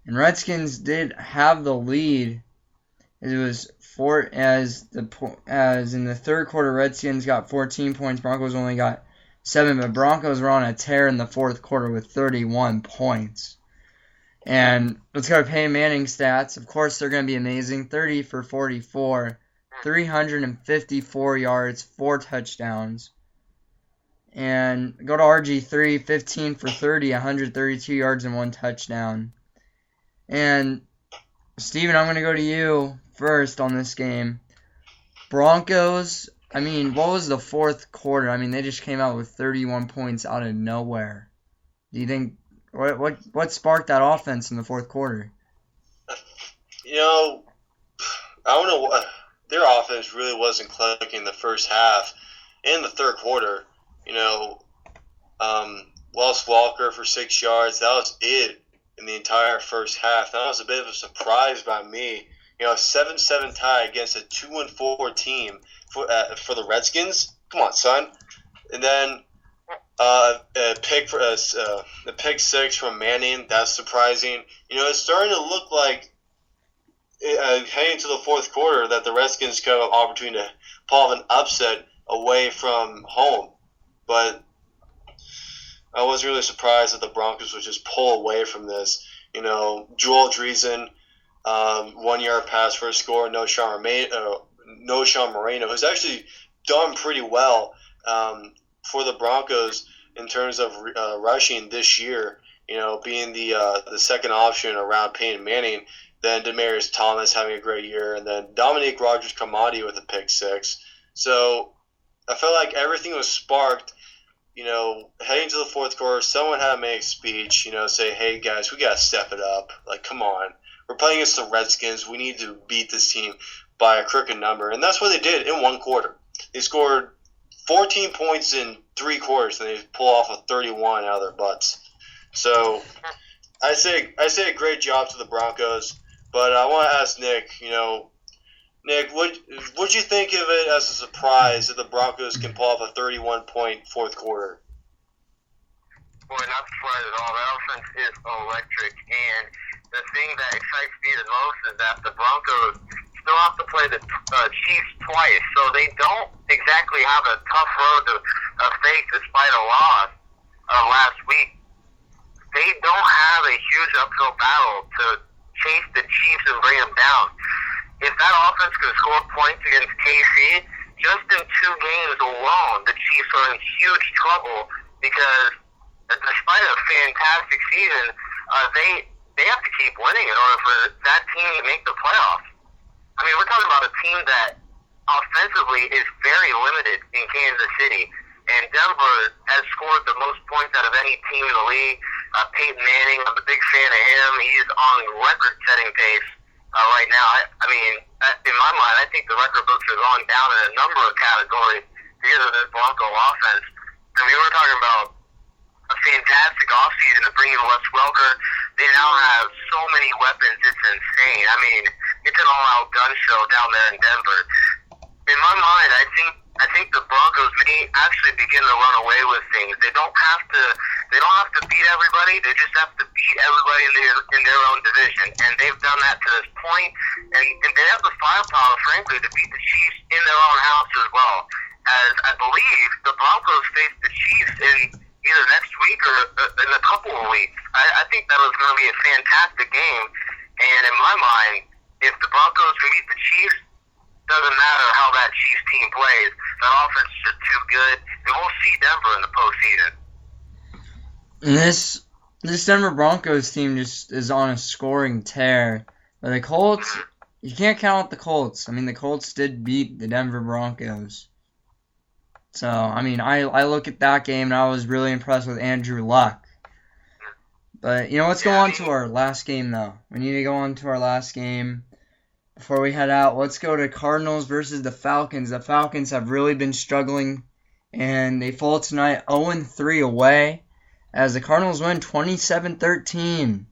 and Redskins did have the lead. It was as in the third quarter, Redskins got 14 points. Broncos only got 7, but Broncos were on a tear in the fourth quarter with 31 points. And let's go to Peyton Manning's stats. Of course, they're going to be amazing. 30 for 44, 354 yards, 4 touchdowns. And go to RG3, 15 for 30, 132 yards and 1 touchdown. And Steven, I'm going to go to you first on this game. Broncos, what was the fourth quarter? They just came out with 31 points out of nowhere. Do you think, what sparked that offense in the fourth quarter? I don't know. Their offense really wasn't clicking the first half. In the third quarter, Wells Walker for 6 yards. That was it in the entire first half. That was a bit of a surprise by me. A 7-7 tie against a 2-4 team for the Redskins. Come on, son. And then the pick six from Manning. That's surprising. It's starting to look like heading to the fourth quarter that the Redskins could have an opportunity to pull off an upset away from home. But I was really surprised that the Broncos would just pull away from this. Joel Dreesen, 1 yard pass for a score. No Sean Moreno, who's actually done pretty well for the Broncos in terms of rushing this year. Being the second option around Peyton Manning. Then Demaryius Thomas having a great year, and then Dominique Rodgers-Cromartie with a pick six. So I felt like everything was sparked. Heading to the fourth quarter, someone had to make a speech, say, hey, guys, we got to step it up. Like, come on. We're playing against the Redskins. We need to beat this team by a crooked number. And that's what they did in one quarter. They scored 14 points in 3 quarters, and they pull off a 31 out of their butts. So I say a great job to the Broncos. But I want to ask Nick, Nick, would you think of it as a surprise that the Broncos can pull off a 31-point fourth quarter? Boy, not surprised at all. That offense is electric, and the thing that excites me the most is that the Broncos still have to play the Chiefs twice, so they don't exactly have a tough road to face despite a loss last week. They don't have a huge uphill battle to chase the Chiefs and bring them down. If that offense can score points against KC, just in 2 games alone, the Chiefs are in huge trouble because despite a fantastic season, they have to keep winning in order for that team to make the playoffs. We're talking about a team that offensively is very limited in Kansas City, and Denver has scored the most points out of any team in the league. Peyton Manning, I'm a big fan of him. He's on record-setting pace right now. In my mind, I think the record books are going down in a number of categories because of this Bronco offense. We're talking about a fantastic offseason to bring in Wes Welker. They now have so many weapons, it's insane. It's an all-out gun show down there in Denver. In my mind, I think the Broncos may actually begin to run away with things. They don't have to They don't have to beat everybody. They just have to beat everybody in their own division. And they've done that to this point. And they have the firepower, frankly, to beat the Chiefs in their own house as well. As I believe the Broncos face the Chiefs in either next week or in a couple of weeks. I think that was going to be a fantastic game. And in my mind, if the Broncos can beat the Chiefs, doesn't matter how that Chiefs team plays. That offense is just too good. And we'll see Denver in the postseason. And this Denver Broncos team just is on a scoring tear. But the Colts, you can't count out the Colts. I mean, the Colts did beat the Denver Broncos. So, I mean, I look at that game and I was really impressed with Andrew Luck. But, let's go on to our last game, though. We need to go on to our last game. Before we head out, let's go to Cardinals versus the Falcons. The Falcons have really been struggling, and they fall tonight 0-3 away, as the Cardinals win 27-13.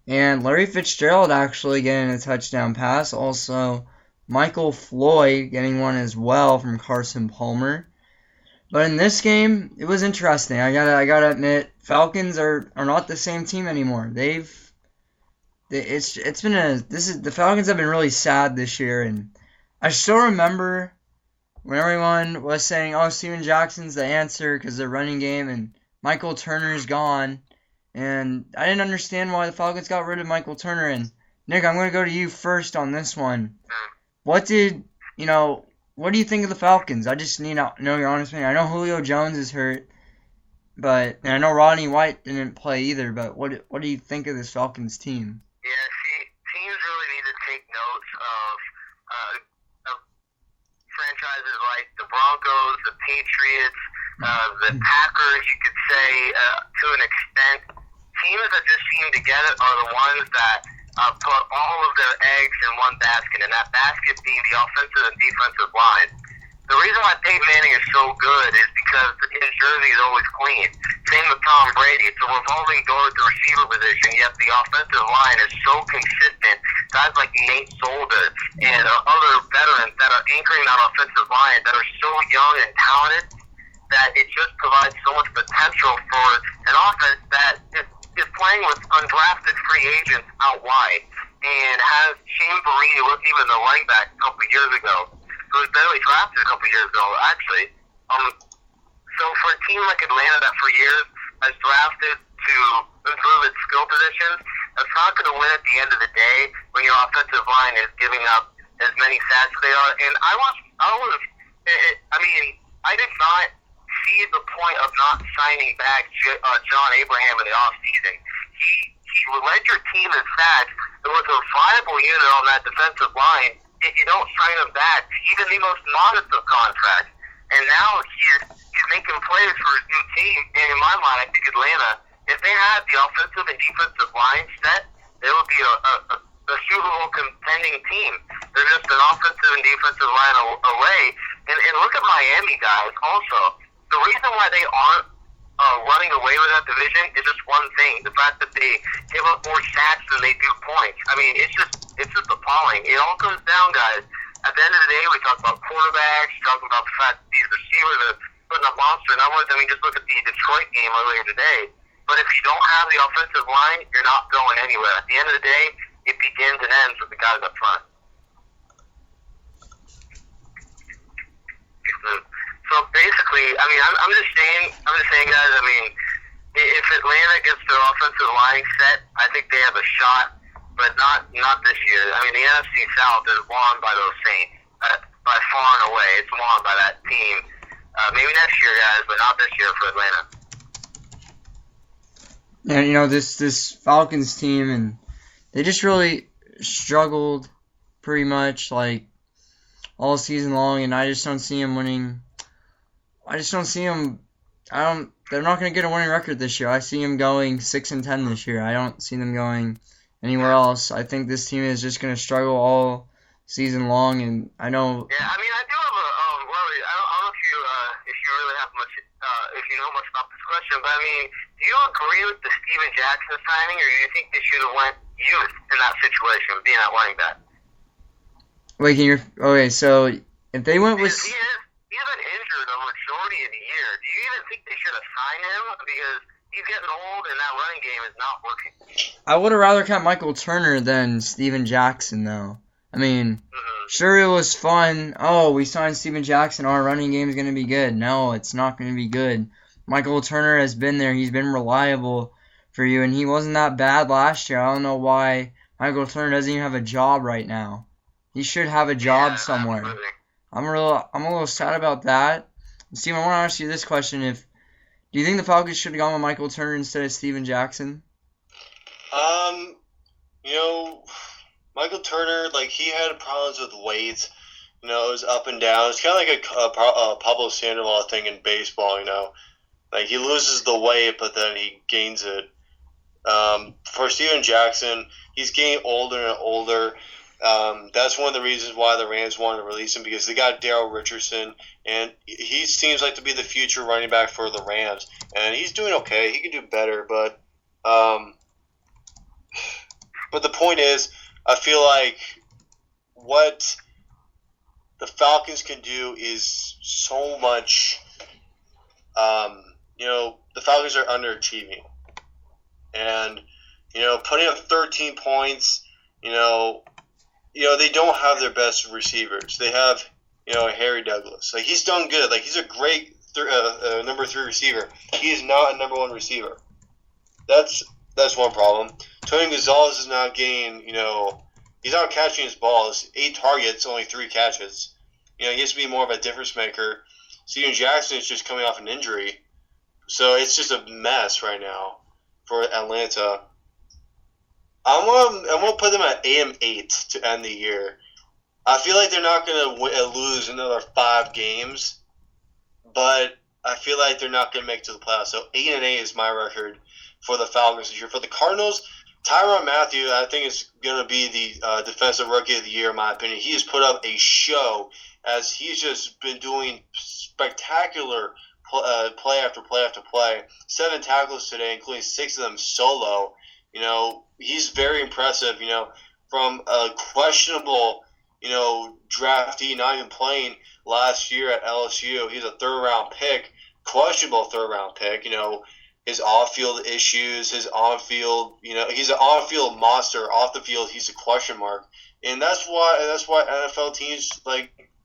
And Larry Fitzgerald actually getting a touchdown pass. Also, Michael Floyd getting one as well from Carson Palmer. But in this game, it was interesting. I gotta admit, Falcons are not the same team anymore. The Falcons have been really sad this year, and I still remember when everyone was saying, "Oh, Steven Jackson's the answer because they're running game," and Michael Turner's gone, and I didn't understand why the Falcons got rid of Michael Turner. And Nick, I'm going to go to you first on this one. What do you think of the Falcons? I just need to know your honest opinion. I know Julio Jones is hurt, and I know Rodney White didn't play either, but what do you think of this Falcons team? Yeah, teams really need to take notes of franchises like the Broncos, the Patriots, the Packers, you could say, to an extent. Teams that just seem to get it are the ones that put all of their eggs in one basket, and that basket being the offensive and defensive line. The reason why Peyton Manning is so good is because his jersey is always clean. Same with Tom Brady. It's a revolving door at the receiver position, yet the offensive line is so consistent. Guys like Nate Solder and other veterans that are anchoring that offensive line that are so young and talented that it just provides so much potential for an offense that is playing with undrafted free agents out wide and has Shane Vereen, who wasn't even the running back a couple of years ago, who was barely drafted a couple of years ago, actually. So for a team like Atlanta that for years has drafted to improve its skill positions, that's not going to win at the end of the day when your offensive line is giving up as many sacks as they are. And I did not see the point of not signing back John Abraham in the offseason. He led your team in sacks. There was a viable unit on that defensive line. If you don't sign him back, even the most modest of contracts, and now he's making plays for his new team. And in my mind, I think Atlanta, if they had the offensive and defensive line set, they would be a Super Bowl contending team. They're just an offensive and defensive line away. And look at Miami, guys. Also, the reason why they aren't running away with that division is just one thing: the fact that they give up more sacks than they do points. I mean, it's just appalling. It all comes down, guys. At the end of the day, we talk about quarterbacks, talking about the fact that these receivers are putting up monster numbers. I mean, just look at the Detroit game earlier today. But if you don't have the offensive line, you're not going anywhere. At the end of the day, it begins and ends with the guys up front. So basically, I mean, I'm just saying, guys. I mean, if Atlanta gets their offensive line set, I think they have a shot, but not this year. I mean, the NFC South is won by those Saints by far and away. It's won by that team. Maybe next year, guys, but not this year for Atlanta. Yeah, this Falcons team, and they just really struggled pretty much like all season long, and I just don't see them winning. I just don't see them. They're not going to get a winning record this year. I see them going 6-10 this year. I don't see them going anywhere else. I think this team is just going to struggle all season long, and I know. Yeah, I mean, I do have a worry. I don't know if you really have much, if you know much about this question, but I mean, do you agree with the Steven Jackson signing, or do you think they should have went youth in that situation, being at running back? Wait, okay? So if they went with. He's been injured a majority of the year. Do you even think they should have signed him? Because he's getting old, and that running game is not working. I would have rather kept Michael Turner than Steven Jackson, though. I mean, sure, it was fun. Oh, we signed Steven Jackson. Our running game is going to be good. No, it's not going to be good. Michael Turner has been there. He's been reliable for you, and he wasn't that bad last year. I don't know why Michael Turner doesn't even have a job right now. He should have a job somewhere. Absolutely. I'm a little sad about that. Steven, I want to ask you this question: do you think the Falcons should have gone with Michael Turner instead of Steven Jackson? You know, Michael Turner, like, he had problems with weight. You know, it was up and down. It's kind of like a Pablo Sandoval thing in baseball, you know. Like, he loses the weight, but then he gains it. For Steven Jackson, he's getting older and older. That's one of the reasons why the Rams wanted to release him, because they got Daryl Richardson, and he seems like to be the future running back for the Rams. And he's doing okay. He can do better, but the point is, I feel like what the Falcons can do is so much. You know, the Falcons are underachieving, and putting up 13 points. You know, they don't have their best receivers. They have Harry Douglas. Like, he's done good. Like, he's a great number 3 receiver. He is not a number 1 receiver. That's one problem. Tony Gonzalez is not getting, he's not catching his balls. 8 targets, only 3 catches. He has to be more of a difference maker. Steven Jackson is just coming off an injury. So it's just a mess right now for Atlanta. I'm gonna put them at 8-8 to end the year. I feel like they're not gonna lose another 5 games, but I feel like they're not gonna make it to the playoffs. So 8-8 is my record for the Falcons this year. For the Cardinals, Tyrann Mathieu, I think, is gonna be the defensive rookie of the year in my opinion. He has put up a show as he's just been doing spectacular play after play after play. 7 tackles today, including 6 of them solo. He's very impressive, from a questionable, draftee, not even playing last year at LSU. He's a 3rd-round pick, questionable 3rd-round pick. His off-field issues, his on-field, he's an on-field monster. Off the field, he's a question mark. And that's why NFL teams,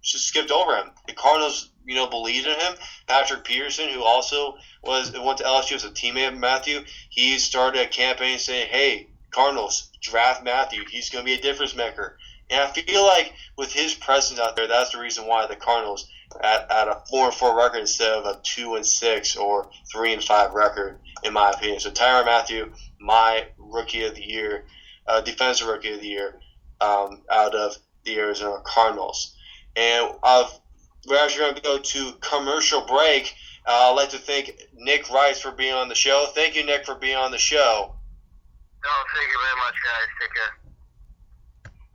just skipped over him. The Cardinals, believed in him. Patrick Peterson, who also went to LSU as a teammate of Matthew, he started a campaign saying, hey, Cardinals, draft Matthew. He's going to be a difference maker. And I feel like with his presence out there, that's the reason why the Cardinals at a 4-4 record instead of a 2-6 or 3-5 record, in my opinion. So Tyrann Mathieu, my rookie of the year, defensive rookie of the year, out of the Arizona Cardinals. And we're actually going to go to commercial break. I'd like to thank Nick Rice for being on the show. Thank you, Nick, for being on the show. No, thank you very much, guys. Take care.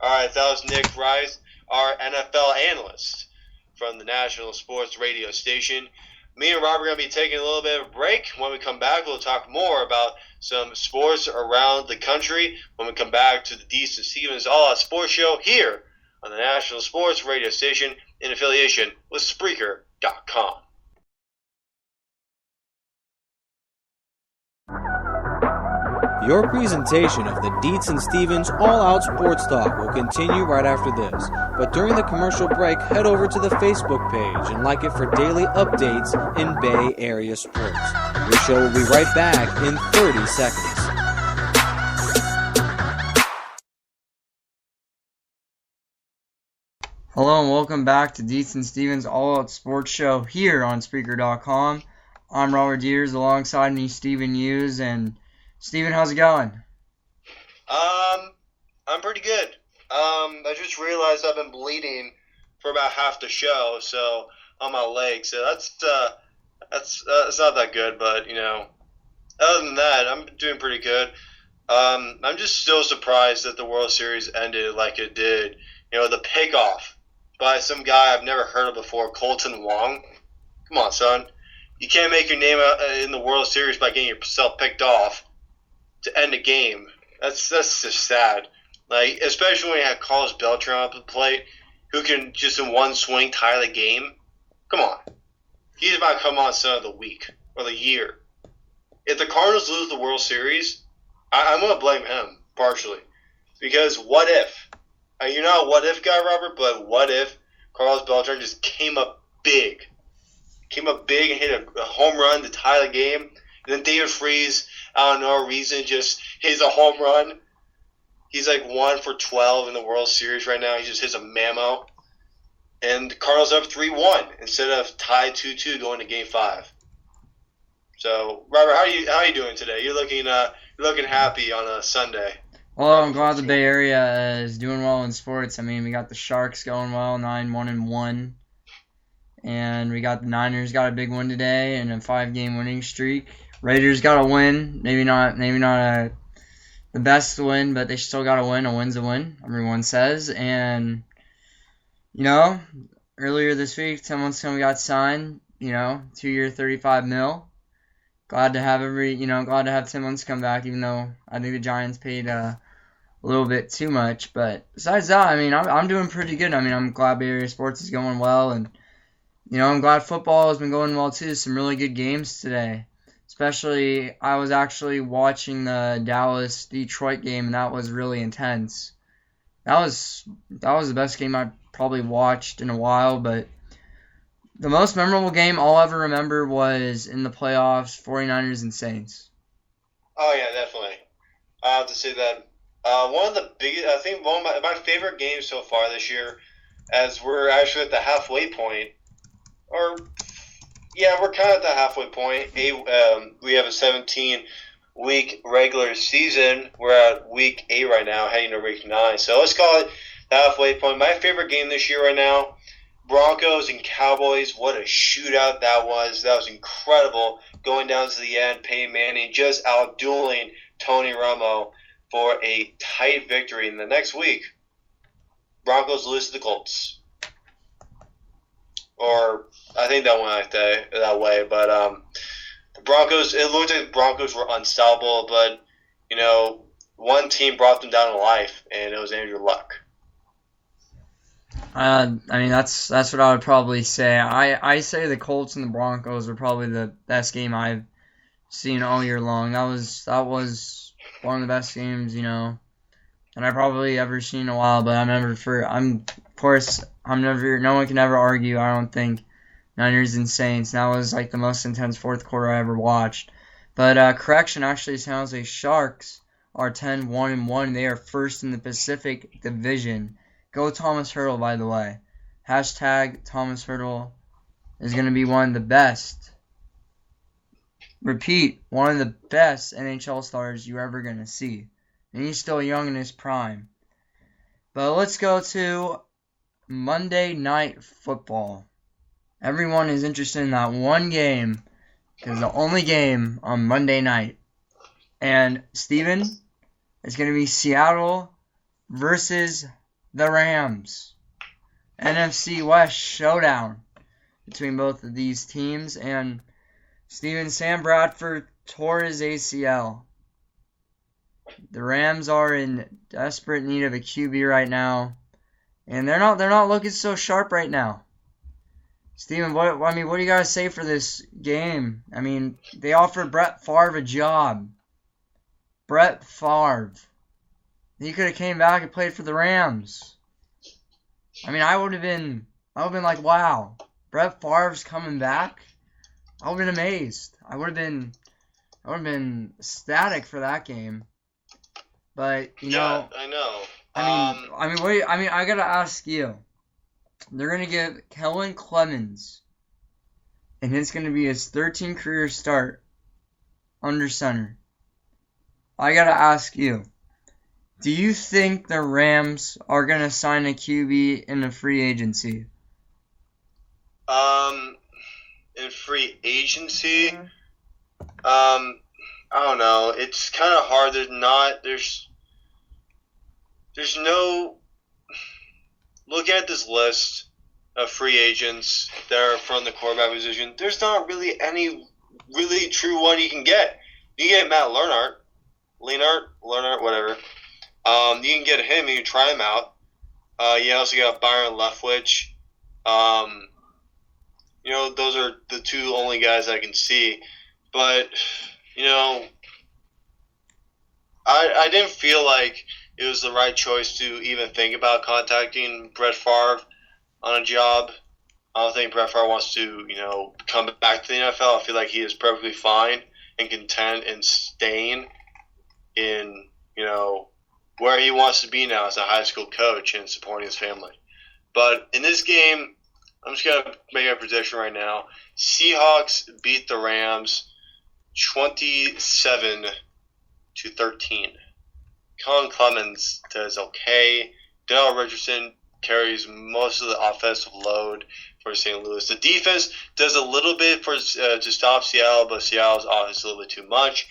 All right, that was Nick Rice, our NFL analyst from the National Sports Radio Station. Me and Rob are going to be taking a little bit of a break. When we come back, we'll talk more about some sports around the country. When we come back to the Deits and Stevens All Out Sports Show here on the National Sports Radio Station in affiliation with Spreaker.com. Your presentation of the Deits and Stevens All Out Sports Talk will continue right after this. But during the commercial break, head over to the Facebook page and like it for daily updates in Bay Area sports. Your show will be right back in 30 seconds. Hello and welcome back to Deits and Stevens All Out Sports Show here on Spreaker.com. I'm Robert Diers, alongside me Steven Hughes. And Steven, how's it going? I'm pretty good. I just realized I've been bleeding for about half the show, so on my leg. So that's not that good, but other than that, I'm doing pretty good. I'm just still surprised that the World Series ended like it did. The pickoff by some guy I've never heard of before, Colton Wong. Come on, son. You can't make your name in the World Series by getting yourself picked off to end a game. That's just sad. Especially when you have Carlos Beltran up the plate, who can just in one swing tie the game. Come on. He's about to come on son of the week or the year. if the Cardinals lose the World Series, I'm going to blame him partially. Because what if? You're not a what if guy, Robert, but what if Carlos Beltran just came up big? Came up big and hit a home run to tie the game. And then David Freese, out of no reason, just hits a home run. He's like 1 for 12 in the World Series right now. He just hits a mammo. And the Cardinals up 3-1 instead of tied 2-2 going to Game 5. So, Robert, how are you doing today? You're looking happy on a Sunday. Well, I'm glad the Bay Area is doing well in sports. I mean, we got the Sharks going well, 9-1-1. And we got the Niners got a big win today and a 5-game winning streak. Raiders got a win. Maybe not the best win, but they still got a win. A win's a win, everyone says. And, earlier this week, Tim Lincecum got signed, 2-year, $35 million. Glad to have Tim Lincecum back, even though I think the Giants paid a little bit too much. But besides that, I mean, I'm doing pretty good. I mean, I'm glad Bay Area sports is going well, and I'm glad football has been going well too. Some really good games today. Especially, I was actually watching the Dallas-Detroit game, and that was really intense. That was the best game I've probably watched in a while, but the most memorable game I'll ever remember was in the playoffs, 49ers and Saints. Oh, yeah, definitely. I have to say that one of the biggest, I think one of my favorite games so far this year, as we're actually at the halfway point, we're kind of at the halfway point. We have a 17-week regular season. We're at week 8 right now, heading to week 9. So let's call it the halfway point. My favorite game this year right now, Broncos and Cowboys. What a shootout that was. That was incredible. Going down to the end, Peyton Manning just outdueling Tony Romo for a tight victory. And the next week, Broncos lose to the Colts. Or I think that went that way. But the Broncos, it looked like the Broncos were unstoppable. But, one team brought them down to life, and it was Andrew Luck. I mean, that's what I would probably say. I say the Colts and the Broncos were probably the best game I've seen all year long. That was one of the best games, that I probably ever seen in a while. But no one can ever argue, I don't think, Niners and Saints. That was like the most intense fourth quarter I ever watched. But correction, actually, San Jose Sharks are 10-1-1. They are first in the Pacific Division. Go Thomas Hurdle, by the way. Hashtag Thomas Hurdle is going to be one of the best. Repeat, one of the best NHL stars you're ever going to see. And he's still young in his prime. But let's go to Monday Night Football. Everyone is interested in that one game, because the only game on Monday night. And, Steven, it's going to be Seattle versus the Rams. NFC West showdown between both of these teams. And, Steven, Sam Bradford tore his ACL. The Rams are in desperate need of a QB right now. And they're not looking so sharp right now. Steven, what do you guys say for this game? I mean, they offered Brett Favre a job. Brett Favre. He could have came back and played for the Rams. I mean, I would have been like, wow, Brett Favre's coming back. I would have been amazed. I would have been ecstatic for that game. But Yeah, I know. I gotta ask you. They're gonna give Kellen Clemens, and it's gonna be his 13th career start under center. I gotta ask you. Do you think the Rams are gonna sign a QB in a free agency? In free agency, I don't know. It's kind of hard. There's no. Look at this list of free agents that are from the quarterback position. There's not really any really true one you can get. You can get Matt Leinart, whatever. You can get him. You can try him out. You also got Byron Leftwich. Those are the two only guys I can see. But you know, I didn't feel like it was the right choice to even think about contacting Brett Favre on a job. I don't think Brett Favre wants to, come back to the NFL. I feel like he is perfectly fine and content in staying in, where he wants to be now as a high school coach and supporting his family. But in this game, I'm just going to make a prediction right now. Seahawks beat the Rams 27-13. Colin Clemens does okay. Dale Richardson carries most of the offensive load for St. Louis. The defense does a little bit to stop Seattle, but Seattle's offense is a little bit too much.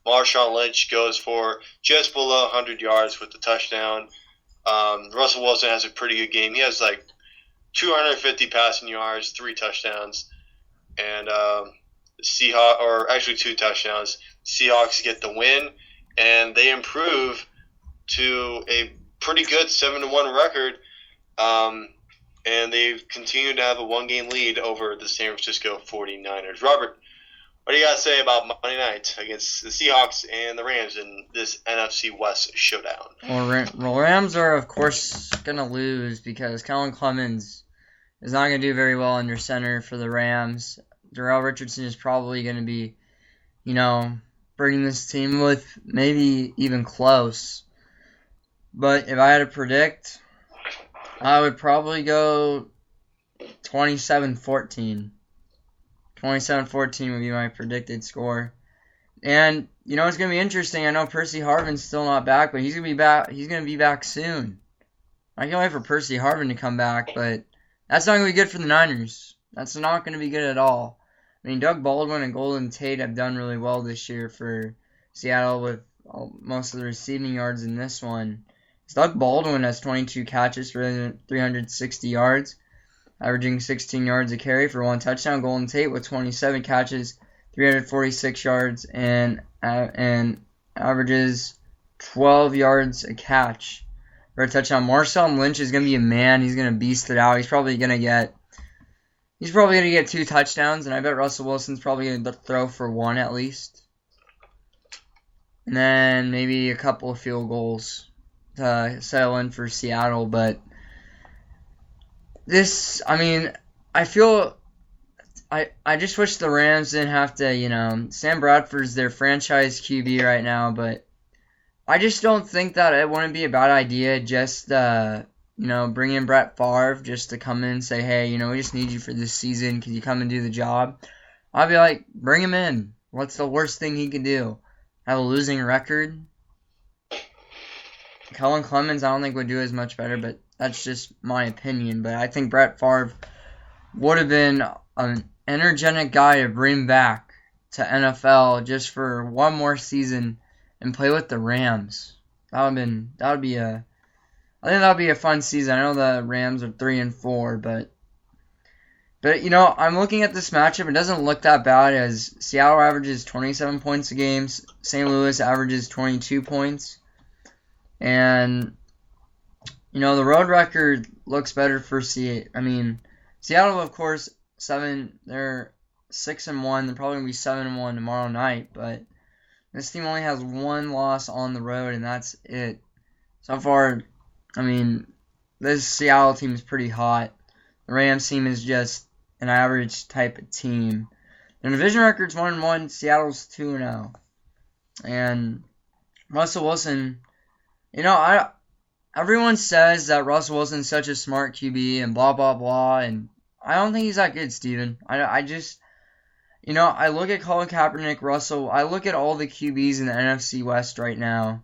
Marshawn Lynch goes for just below 100 yards with the touchdown. Russell Wilson has a pretty good game. He has like 250 passing yards, 3 touchdowns, and two touchdowns. Seahawks get the win, and they improve to a pretty good 7-1 record. And they continue to have a 1-game lead over the San Francisco 49ers. Robert, what do you got to say about Monday night against the Seahawks and the Rams in this NFC West showdown? Well, Rams are, of course, going to lose because Colin Clemens is not going to do very well under center for the Rams. Darrell Richardson is probably going to be, bringing this team with maybe even close. But if I had to predict, I would probably go 27-14. 27-14 would be my predicted score. And, it's going to be interesting. I know Percy Harvin's still not back, but he's going to be back. He's going to be back soon. I can't wait for Percy Harvin to come back, but that's not going to be good for the Niners. That's not going to be good at all. I mean, Doug Baldwin and Golden Tate have done really well this year for Seattle with most of the receiving yards in this one. Doug Baldwin has 22 catches for 360 yards, averaging 16 yards a carry for 1 touchdown. Golden Tate with 27 catches, 346 yards, and averages 12 yards a catch for a touchdown. Marshawn Lynch is going to be a man. He's going to beast it out. He's probably going to get 2 touchdowns, and I bet Russell Wilson's probably going to throw for 1 at least. And then maybe a couple of field goals to settle in for Seattle, but I just wish the Rams didn't have to, Sam Bradford's their franchise QB right now, but I just don't think that it wouldn't be a bad idea just, bring in Brett Favre just to come in and say, hey, we just need you for this season. Can you come and do the job? I'd be like, bring him in. What's the worst thing he can do? Have a losing record? Colin Clemens, I don't think would do as much better, but that's just my opinion. But I think Brett Favre would have been an energetic guy to bring back to NFL just for one more season and play with the Rams. I think that would be a fun season. I know the Rams are 3-4, but I'm looking at this matchup. It doesn't look that bad as Seattle averages 27 points a game. St. Louis averages 22 points. And, the road record looks better for Seattle. Seattle, of course, they're 6-1. They're probably going to be 7-1 tomorrow night. But this team only has 1 loss on the road, and that's it. So far, this Seattle team is pretty hot. The Rams team is just an average type of team. Their division record's 1-1. Seattle's 2-0. And Russell Wilson... everyone says that Russell Wilson's such a smart QB and blah, blah, blah, and I don't think he's that good, Steven. I look at Colin Kaepernick, Russell, I look at all the QBs in the NFC West right now,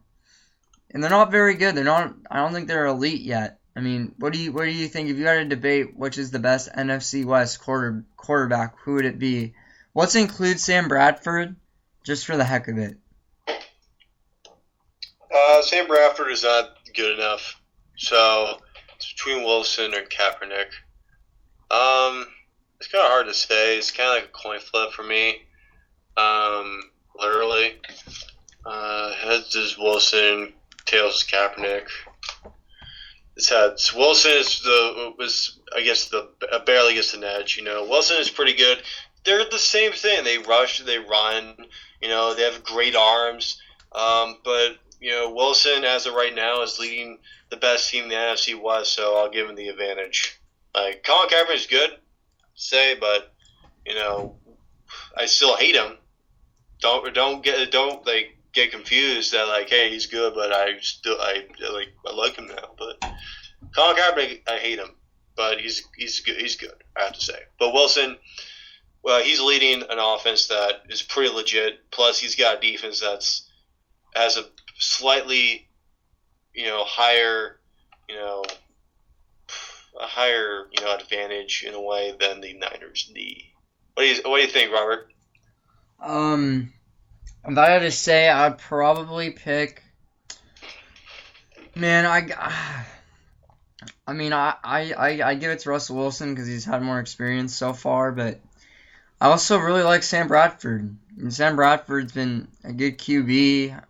and they're not very good. I don't think they're elite yet. What do you think? If you had to debate which is the best NFC West quarterback, who would it be? Let's include Sam Bradford, just for the heck of it. Sam Bradford is not good enough, so it's between Wilson or Kaepernick. It's kind of hard to say. It's kind of like a coin flip for me. Literally, heads is Wilson, tails is Kaepernick. It's heads. Wilson barely gets an edge. Wilson is pretty good. they're the same thing. They rush, they run. They have great arms. But Wilson, as of right now, is leading the best team in the NFC West, so I'll give him the advantage. Like, Colin Kaepernick is good, but I still hate him. Don't get confused that like, hey, he's good, but I like him now. But Colin Kaepernick, I hate him, but he's good. He's good, I have to say. But Wilson, well, he's leading an offense that is pretty legit. Plus, he's got a defense that's has a slightly, higher, advantage in a way than the Niners need. What do you think, Robert? If I had to say, I'd probably pick. Man, I give it to Russell Wilson because he's had more experience so far, but I also really like Sam Bradford. And Sam Bradford's been a good QB.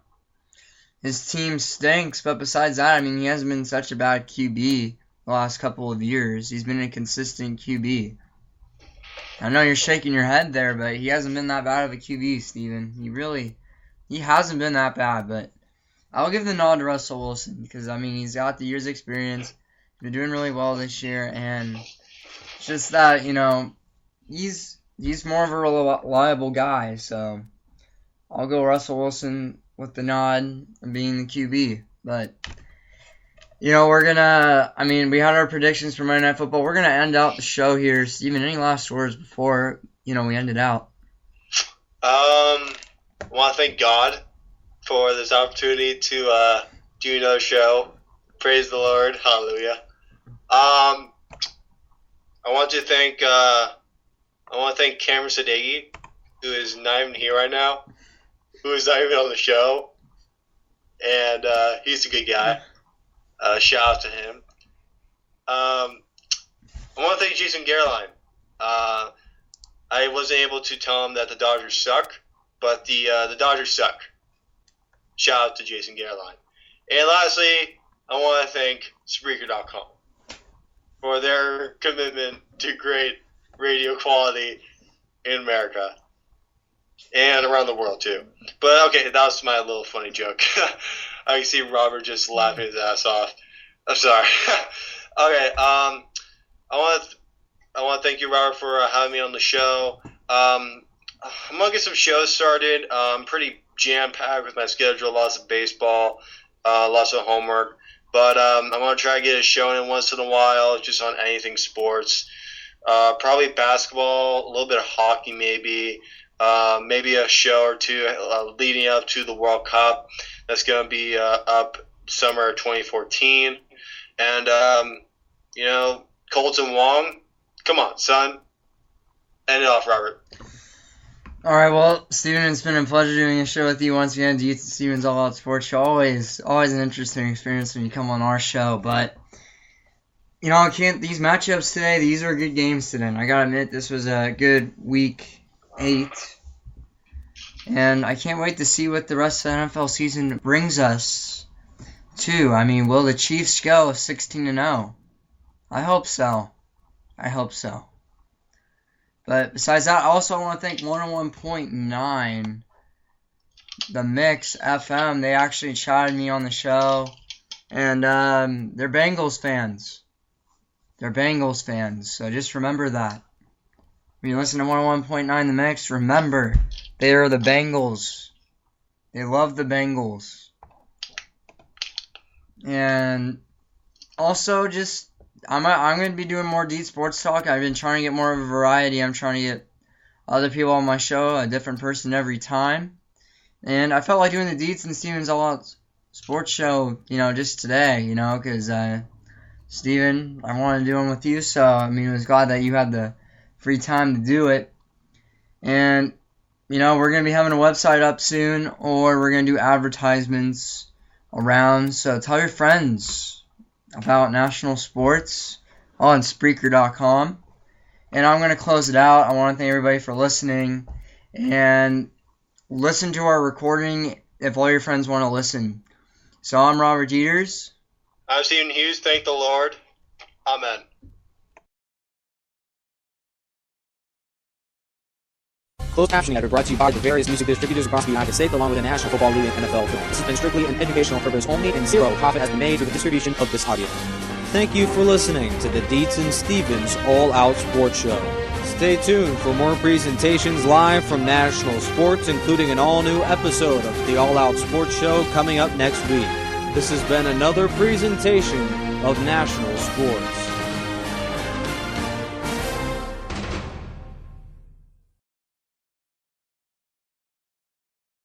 His team stinks, but besides that, he hasn't been such a bad QB the last couple of years. He's been a consistent QB. I know you're shaking your head there, but he hasn't been that bad of a QB, Steven. He hasn't been that bad, but I'll give the nod to Russell Wilson because, he's got the years experience. He's been doing really well this year, and it's just that, he's more of a reliable guy, so I'll go Russell Wilson with the nod and being the QB. But, we're going to, we had our predictions for Monday Night Football. We're going to end out the show here. Steven, any last words before, we end it out? I want to thank God for this opportunity to do another show. Praise the Lord. Hallelujah. I want to thank Cameron Sadeghi, who is not even here right now, who is not even on the show, and he's a good guy. Shout out to him. I want to thank Jason Gerline. I wasn't able to tell him that the Dodgers suck, but the Dodgers suck. Shout out to Jason Gerline. And lastly, I want to thank Spreaker.com for their commitment to great radio quality in America and around the world too. But okay, that was my little funny joke. I can see Robert just laughing his ass off. I'm sorry. Okay, I want to thank you, Robert, for having me on the show. I'm gonna get some shows started. I'm pretty jam-packed with my schedule. Lots of baseball, lots of homework. But I'm gonna try to get a show in once in a while, just on anything sports. Probably basketball, a little bit of hockey, maybe a show or two leading up to the World Cup. That's gonna be up summer 2014. And Colton Wong, come on, son. End it off, Robert. All right, well, Steven, it's been a pleasure doing a show with you once again. Deits and Steven's All Out Sports Show. Always an interesting experience when you come on our show. But, these matchups today, these are good games today. And I got to admit, this was a good week 8. And I can't wait to see what the rest of the NFL season brings us to. Will the Chiefs go 16-0? I hope so. But besides that, I also want to thank 101.9, the Mix FM. They actually chatted me on the show. And they're Bengals fans. So just remember that. When you listen to 101.9 The Mix, remember, they are the Bengals. They love the Bengals. And also just, I'm going to be doing more Deits Sports Talk. I've been trying to get more of a variety. I'm trying to get other people on my show, a different person every time. And I felt like doing the Deits and Steven's All Out Sports Show, just today, because Steven, I wanted to do them with you. So, it was glad that you had the free time to do it. And, we're going to be having a website up soon, or we're going to do advertisements around. So tell your friends about national sports on Spreaker.com. And I'm going to close it out. I want to thank everybody for listening. And listen to our recording if all your friends want to listen. So I'm Robert Jeters. I'm Stephen Hughes. Thank the Lord. Amen. Closed captioning editor brought to you by the various music distributors across the United States, along with the National Football League and NFL Film. This has been strictly an educational purpose only, and zero profit has been made through the distribution of this audio. Thank you for listening to the Deits and Stevens All Out Sports Show. Stay tuned for more presentations live from national sports, including an all-new episode of the All Out Sports Show coming up next week. This has been another presentation of National Sports.